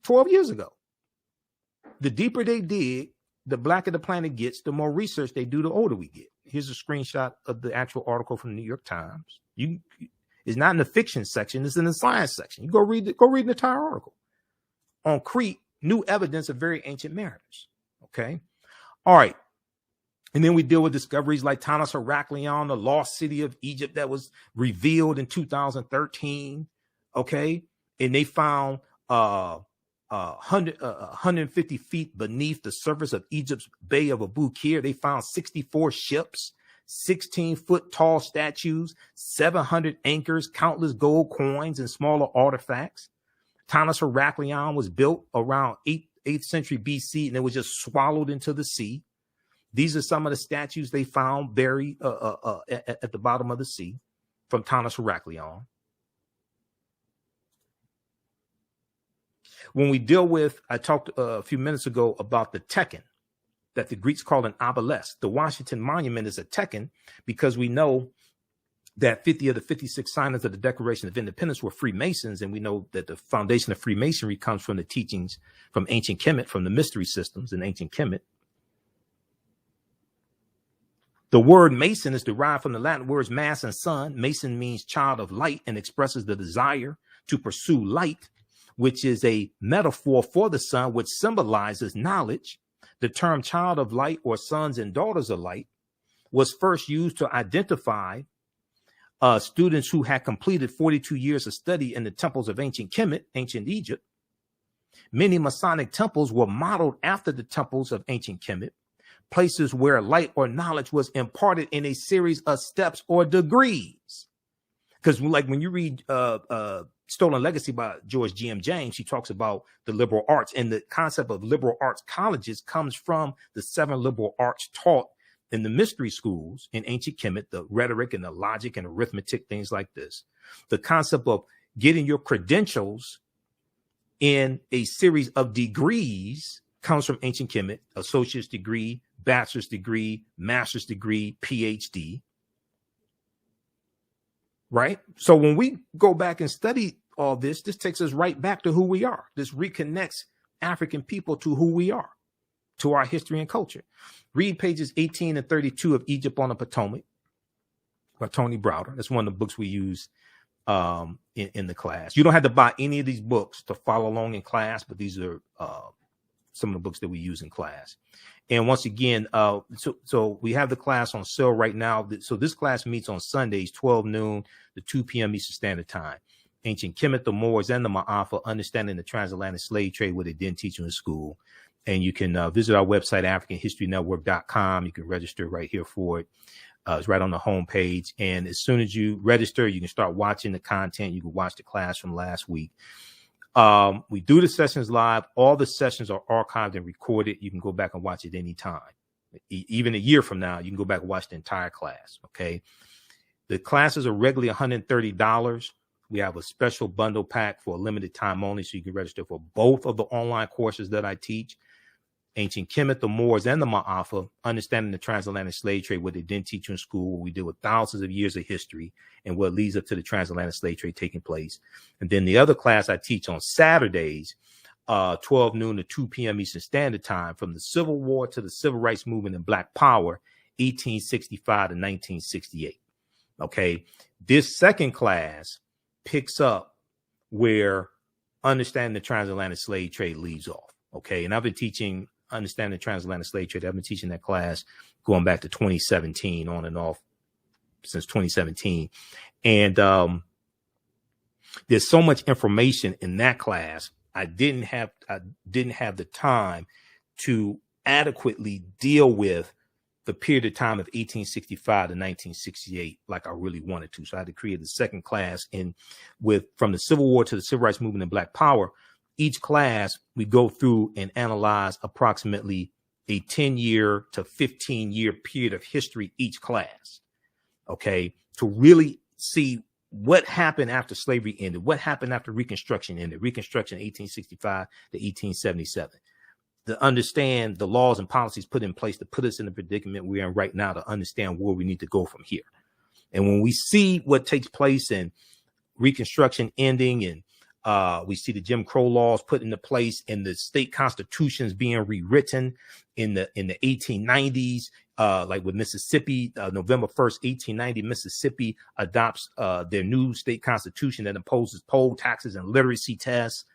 12 years ago. The deeper they dig, the blacker the planet gets, the more research they do, the older we get. Here's a screenshot of the actual article from the New York Times. It's not in the fiction section, it's in the science section. You go read the entire article. On Crete, new evidence of very ancient mariners. Okay. All right. And then we deal with discoveries like Tanis Heraklion, the lost city of Egypt that was revealed in 2013. Okay. And they found 150 feet beneath the surface of Egypt's Bay of Abu Qir. They found 64 ships, 16-foot tall statues, 700 anchors, countless gold coins, and smaller artifacts. Tanis Heraklion was built around 8th century BC, and it was just swallowed into the sea. These are some of the statues they found buried at the bottom of the sea from Tanis Heraklion. When we deal with, I talked a few minutes ago about the Tekken that the Greeks call an obelisk. The Washington Monument is a Tekken because we know that 50 of the 56 signers of the Declaration of Independence were Freemasons, and we know that the foundation of Freemasonry comes from the teachings from ancient Kemet, from the mystery systems in ancient Kemet. The word Mason is derived from the Latin words mass and sun. Mason means child of light and expresses the desire to pursue light, which is a metaphor for the sun, which symbolizes knowledge. The term child of light or sons and daughters of light was first used to identify students who had completed 42 years of study in the temples of ancient Kemet, ancient Egypt. Many Masonic temples were modeled after the temples of ancient Kemet, places where light or knowledge was imparted in a series of steps or degrees. Because like when you read Stolen Legacy by George G.M. James, he talks about the liberal arts, and the concept of liberal arts colleges comes from the 7 liberal arts taught in the mystery schools in ancient Kemet, the rhetoric and the logic and arithmetic, things like this. The concept of getting your credentials in a series of degrees comes from ancient Kemet: associate's degree, bachelor's degree, master's degree, PhD. Right? So when we go back and study all this, this takes us right back to who we are. This reconnects African people to who we are, to our history and culture. Read pages 18 and 32 of Egypt on the Potomac by Tony Browder. That's one of the books we use in the class. You don't have to buy any of these books to follow along in class, but these are some of the books that we use in class. And once again, so we have the class on sale right now. So this class meets on Sundays, 12 noon to 2 p.m. Eastern Standard Time. Ancient Kemet, the Moors, and the Ma'afa, understanding the transatlantic slave trade, what they didn't teach you in school. And you can visit our website, AfricanHistoryNetwork.com. You can register right here for it. It's right on the homepage. And as soon as you register, you can start watching the content. You can watch the class from last week. We do the sessions live. All the sessions are archived and recorded. You can go back and watch it anytime. Even a year from now, you can go back and watch the entire class. Okay. The classes are regularly $130. We have a special bundle pack for a limited time only, so you can register for both of the online courses that I teach. Ancient Kemet, the Moors, and the Ma'afa, Understanding the Transatlantic Slave Trade, what they didn't teach you in school, where we deal with thousands of years of history and what leads up to the transatlantic slave trade taking place. And then the other class I teach on Saturdays, 12 noon to 2 p.m. Eastern Standard Time, from the Civil War to the Civil Rights Movement and Black Power, 1865 to 1968. Okay. This second class picks up where Understanding the Transatlantic Slave Trade leaves off. Okay. And I've been teaching Understanding the Transatlantic Slave Trade. I've been teaching that class going back to 2017, on and off since 2017. And there's so much information in that class. I didn't have the time to adequately deal with the period of time of 1865 to 1968 like I really wanted to. So I had to create a second class, and from the Civil War to the Civil Rights Movement and Black Power, each class we go through and analyze approximately a 10-year to 15-year period of history each class. Okay, to really see what happened after slavery ended, what happened after Reconstruction ended, Reconstruction 1865 to 1877. To understand the laws and policies put in place to put us in the predicament we're in right now, to understand where we need to go from here. And when we see what takes place in Reconstruction ending, and we see the Jim Crow laws put into place and the state constitutions being rewritten in the 1890s, like with Mississippi, November 1st, 1890, Mississippi adopts their new state constitution that imposes poll taxes and literacy tests.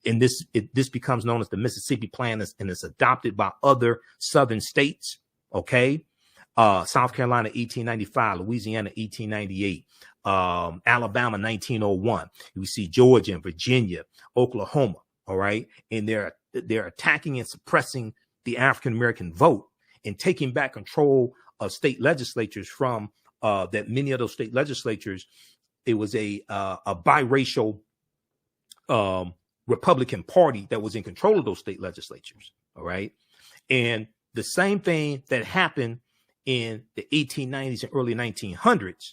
And this becomes known as the Mississippi Plan, and it's adopted by other southern states. Okay. South Carolina, 1895, Louisiana, 1898, Alabama, 1901. We see Georgia and Virginia, Oklahoma. All right. And they're attacking and suppressing the African-American vote and taking back control of state legislatures from that many of those state legislatures. It was a biracial Republican Party that was in control of those state legislatures. All right. And the same thing that happened in the 1890s and early 1900s,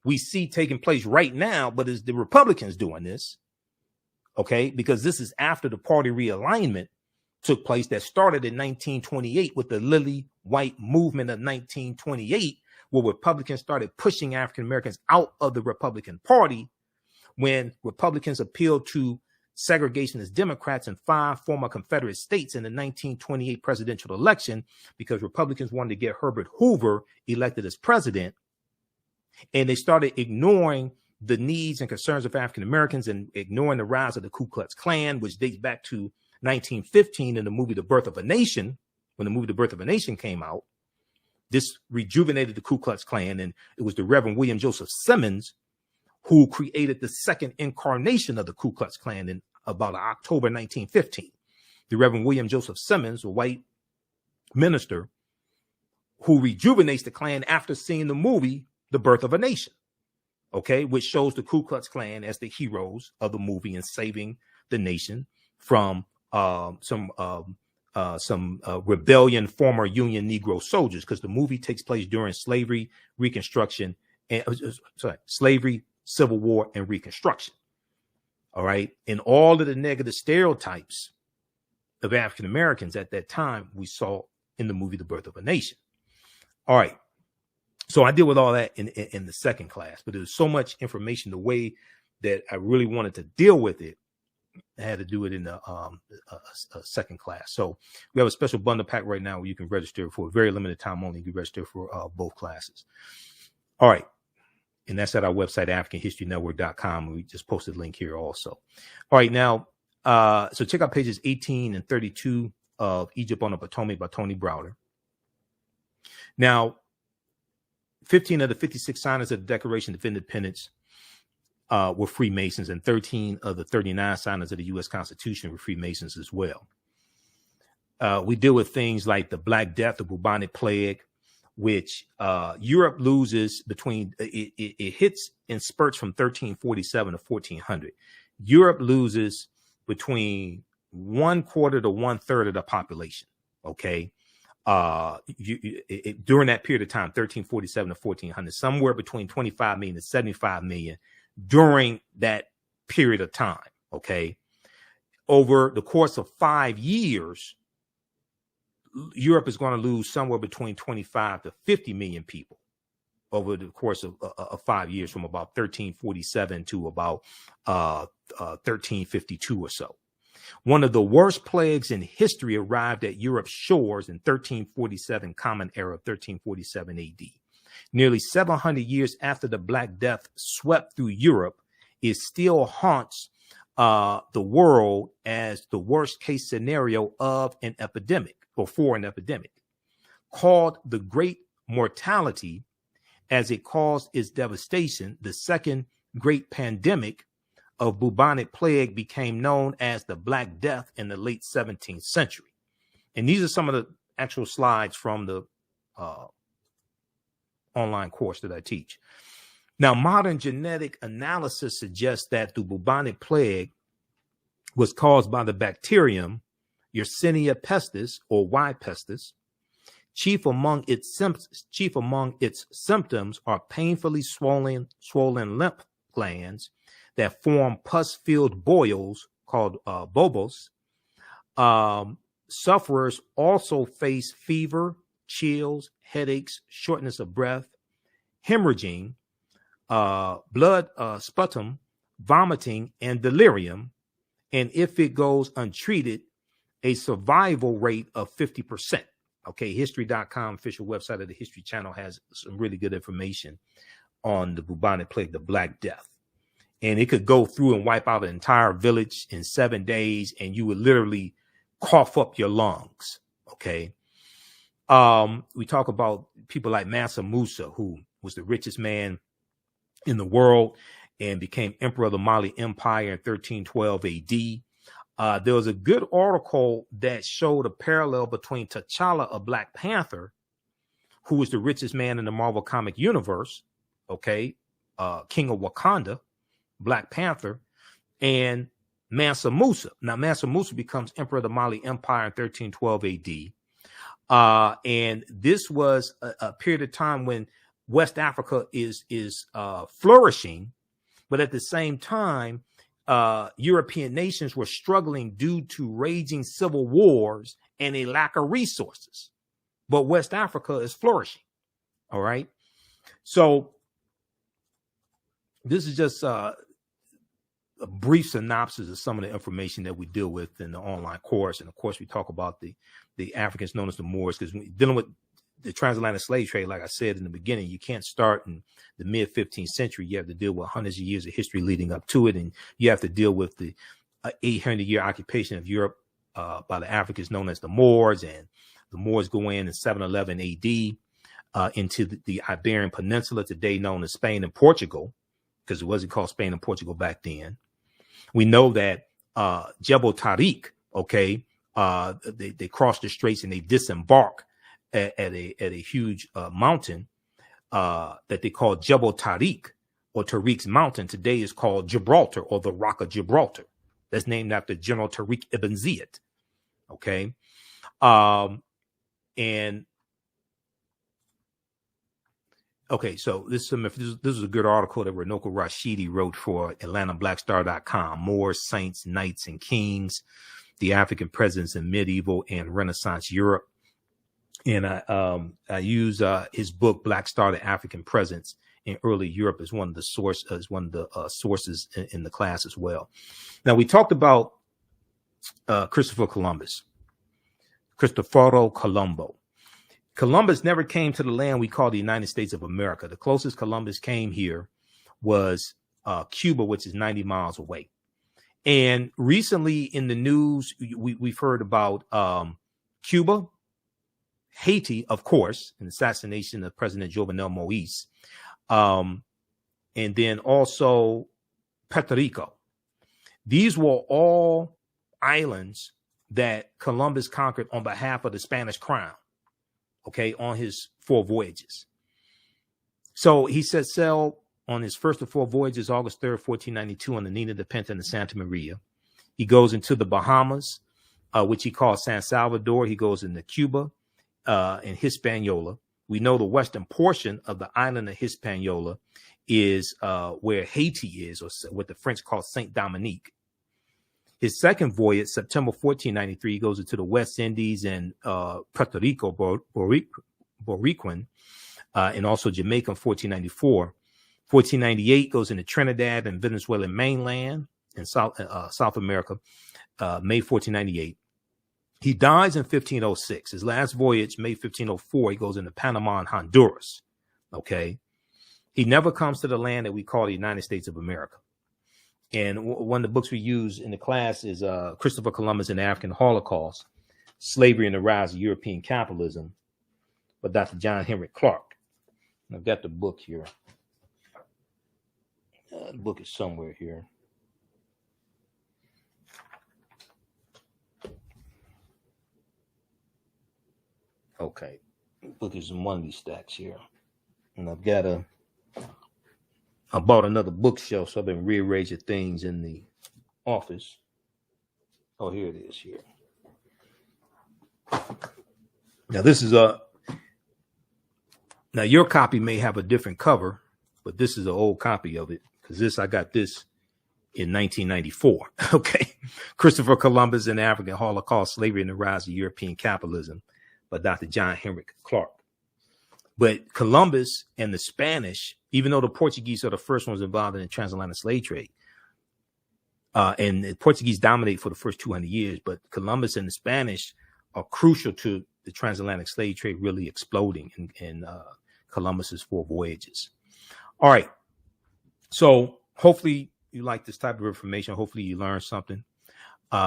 we see taking place right now, but it's the Republicans doing this. Okay. Because this is after the party realignment took place that started in 1928 with the Lily White movement of 1928, where Republicans started pushing African Americans out of the Republican Party when Republicans appealed to segregationist Democrats in 5 former Confederate states in the 1928 presidential election, because Republicans wanted to get Herbert Hoover elected as president. And they started ignoring the needs and concerns of African Americans and ignoring the rise of the Ku Klux Klan, which dates back to 1915 in the movie The Birth of a Nation. When the movie The Birth of a Nation came out, this rejuvenated the Ku Klux Klan. And it was the Reverend William Joseph Simmons who created the second incarnation of the Ku Klux Klan in about October 1915. The Reverend William Joseph Simmons, a white minister, who rejuvenates the Klan after seeing the movie The Birth of a Nation, okay, which shows the Ku Klux Klan as the heroes of the movie and saving the nation from some rebellion, former Union Negro soldiers, because the movie takes place during slavery, Reconstruction, and slavery, Civil War, and Reconstruction. All right. And all of the negative stereotypes of African Americans at that time we saw in the movie The Birth of a Nation. All right. So I deal with all that in the second class, but there's so much information, the way that I really wanted to deal with it, I had to do it in the second class. So we have a special bundle pack right now where you can register for a very limited time only. You can register for both classes. All right. And that's at our website, AfricanHistoryNetwork.com. We just posted a link here also. All right. Now, so check out pages 18 and 32 of Egypt on the Potomac by Tony Browder. Now, 15 of the 56 signers of the Declaration of Independence were Freemasons, and 13 of the 39 signers of the U.S. Constitution were Freemasons as well. We deal with things like the Black Death, the bubonic plague, which Europe loses between, it hits in spurts from 1347 to 1400. Europe loses between 1/4 to 1/3 of the population. Okay. During that period of time, 1347 to 1400, somewhere between 25 million to 75 million during that period of time. Okay. Over the course of 5 years, Europe is going to lose somewhere between 25 to 50 million people over the course of 5 years, from about 1347 to about 1352 or so. One of the worst plagues in history arrived at Europe's shores in 1347, Common Era of 1347 AD. Nearly 700 years after the Black Death swept through Europe, it still haunts the world as the worst case scenario of an epidemic, or for an epidemic. Called the Great Mortality, as it caused its devastation, the second great pandemic of bubonic plague became known as the Black Death in the late 17th century. And these are some of the actual slides from the online course that I teach. Now, modern genetic analysis suggests that the bubonic plague was caused by the bacterium Yersinia pestis, or Y. pestis. Chief among its symptoms are painfully swollen lymph glands that form pus-filled boils called bobos. Sufferers also face fever, chills, headaches, shortness of breath, hemorrhaging, blood sputum, vomiting, and delirium. And if it goes untreated, a survival rate of 50%. Okay, history.com, official website of the History Channel, has some really good information on the bubonic plague, the Black Death. And it could go through and wipe out an entire village in 7 days, and you would literally cough up your lungs. Okay. We talk about people like Mansa Musa, who was the richest man in the world and became emperor of the Mali Empire in 1312 AD. There was a good article that showed a parallel between T'Challa of Black Panther, who was the richest man in the Marvel comic universe, okay, King of Wakanda, Black Panther, and Mansa Musa. Now, Mansa Musa becomes emperor of the Mali Empire in 1312 AD. And this was a period of time when West Africa is flourishing, but at the same time, European nations were struggling due to raging civil wars and a lack of resources. But West Africa is flourishing. All right. So this is just a brief synopsis of some of the information that we deal with in the online course. And of course, we talk about the Africans known as the Moors, because dealing with the transatlantic slave trade, like I said in the beginning, you can't start in the mid 15th century. You have to deal with hundreds of years of history leading up to it. And you have to deal with the 800-year occupation of Europe by the Africans known as the Moors. And the Moors go in 711 AD into the Iberian Peninsula, today known as Spain and Portugal, because it wasn't called Spain and Portugal back then. We know that Jebel Tariq, okay, they cross the straits and they disembark at a huge mountain that they call Jebel Tariq, or Tariq's mountain. Today is called Gibraltar, or the Rock of Gibraltar. That's named after General Tariq ibn Ziyad. Okay. Okay, so this is a good article that Renoko Rashidi wrote for AtlantaBlackStar.com. Moors, Saints, Knights, and Kings, the African Presence in Medieval and Renaissance Europe. And I use his book Black Star: The African Presence in Early Europe as one of the sources in the class as well. Now, we talked about Cristoforo Colombo. Columbus never came to the land we call the United States of America. The closest Columbus came here was Cuba, which is 90 miles away. And recently in the news, we've heard about Cuba, Haiti, of course, an assassination of President Jovenel Moise, and then also Puerto Rico. These were all islands that Columbus conquered on behalf of the Spanish crown, okay, on his 4 voyages. So he set sail on his first of 4 voyages, August 3rd, 1492, on the Nina de Pinta and the Santa Maria. He goes into the Bahamas, which he calls San Salvador. He goes into Cuba and Hispaniola. We know the western portion of the island of Hispaniola is where Haiti is, or what the French call Saint Dominique. His second voyage, September 1493, he goes into the West Indies and Puerto Rico, Boricuan, and also Jamaica in 1494. 1498 goes into Trinidad and Venezuelan mainland in South America, May 1498. He dies in 1506. His last voyage, May 1504, he goes into Panama and Honduras. Okay. He never comes to the land that we call the United States of America. And one of the books we use in the class is Christopher Columbus and the African Holocaust, Slavery and the Rise of European Capitalism by Dr. John Henry Clark. And I've got the book here. The book is somewhere here. Okay, book is in one of these stacks here, and I bought another bookshelf, so I've been rearranging things in the office. Oh, here it is here. Now this is now your copy may have a different cover, but this is an old copy of it because I got this in 1994. Okay, Christopher Columbus and the African Holocaust, Slavery and the Rise of European Capitalism by Dr. John Henry Clark. But Columbus and the Spanish, even though the Portuguese are the first ones involved in the transatlantic slave trade, and the Portuguese dominate for the first 200 years, but Columbus and the Spanish are crucial to the transatlantic slave trade really exploding in Columbus's 4 voyages. All right. So hopefully you like this type of information. Hopefully you learned something.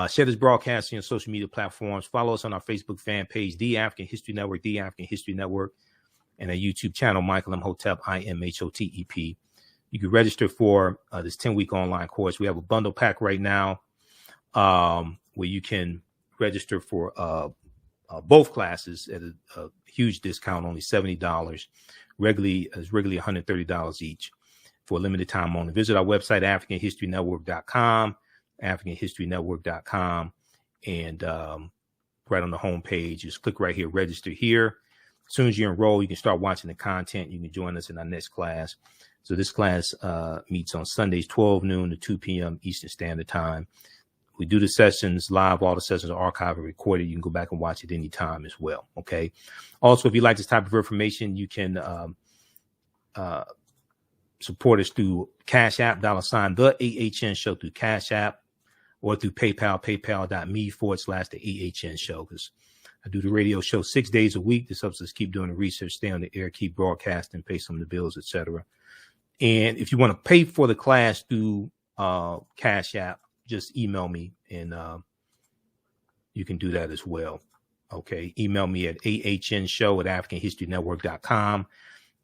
Share this broadcast on social media platforms. Follow us on our Facebook fan page, The African History Network, The African History Network, and our YouTube channel, Michael Imhotep, IMHOTEP. You can register for this 10-week online course. We have a bundle pack right now where you can register for both classes at a huge discount, only $70. Regularly $130 each for a limited time only. Visit our website, AfricanHistoryNetwork.com. AfricanHistoryNetwork.com, and right on the home page, just click right here, register here. As soon as you enroll, you can start watching the content. You can join us in our next class. So this class meets on Sundays, 12 noon to 2 p.m. Eastern Standard Time. We do the sessions live. All the sessions are archived and recorded. You can go back and watch it anytime as well. Okay. Also, if you like this type of information, you can support us through Cash App, $ the AHN Show through Cash App, or through PayPal, paypal.me/the AHN Show, because I do the radio show 6 days a week. This helps us keep doing the research, stay on the air, keep broadcasting, pay some of the bills, etc. And if you want to pay for the class through Cash App, just email me, and you can do that as well. Okay, email me at ahnshow@africanhistorynetwork.com,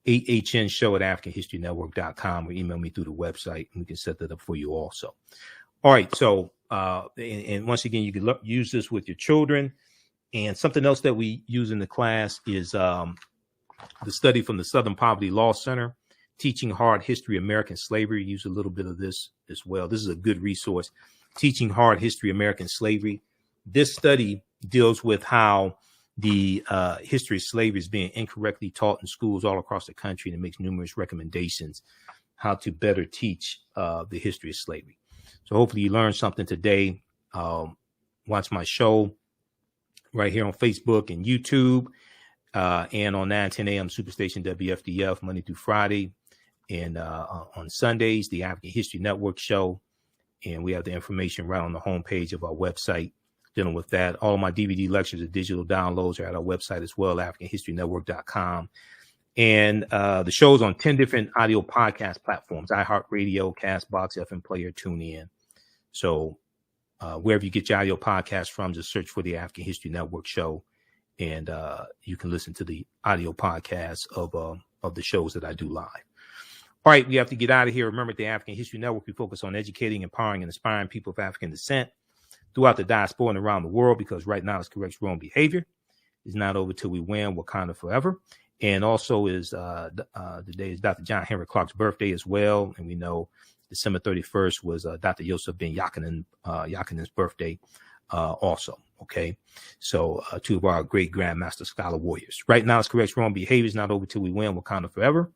ahnshow@africanhistorynetwork.com, or email me through the website, and we can set that up for you also. All right, so and once again, you can use this with your children. And something else that we use in the class is the study from the Southern Poverty Law Center, Teaching Hard History American Slavery. Use a little bit of this as well. This is a good resource. Teaching Hard History American Slavery. This study deals with how the history of slavery is being incorrectly taught in schools all across the country, and it makes numerous recommendations how to better teach the history of slavery. So hopefully you learned something today. Watch my show right here on Facebook and YouTube, and on 9:10 a.m. Superstation WFDF Monday through Friday, and on Sundays the African History Network show. And we have the information right on the homepage of our website dealing with that. All of my DVD lectures and digital downloads are at our website as well, AfricanHistoryNetwork.com. And the show's on 10 different audio podcast platforms: iHeartRadio, Castbox, FM Player, TuneIn. So wherever you get your audio podcast from, just search for the African History Network show, and you can listen to the audio podcast of the shows that I do live. All right, we have to get out of here. Remember, at the African History Network, we focus on educating, empowering, and inspiring people of African descent throughout the diaspora and around the world, because right now it's correct wrong behavior. It's not over till we win. Wakanda forever. And also is today is Dr. John Henry Clark's birthday as well. And we know December 31st was Dr. Yosef ben Yakinan's birthday also. Okay, so two of our great grandmaster scholar warriors. Right now, it's correct wrong behavior is not over till we win. Wakanda forever.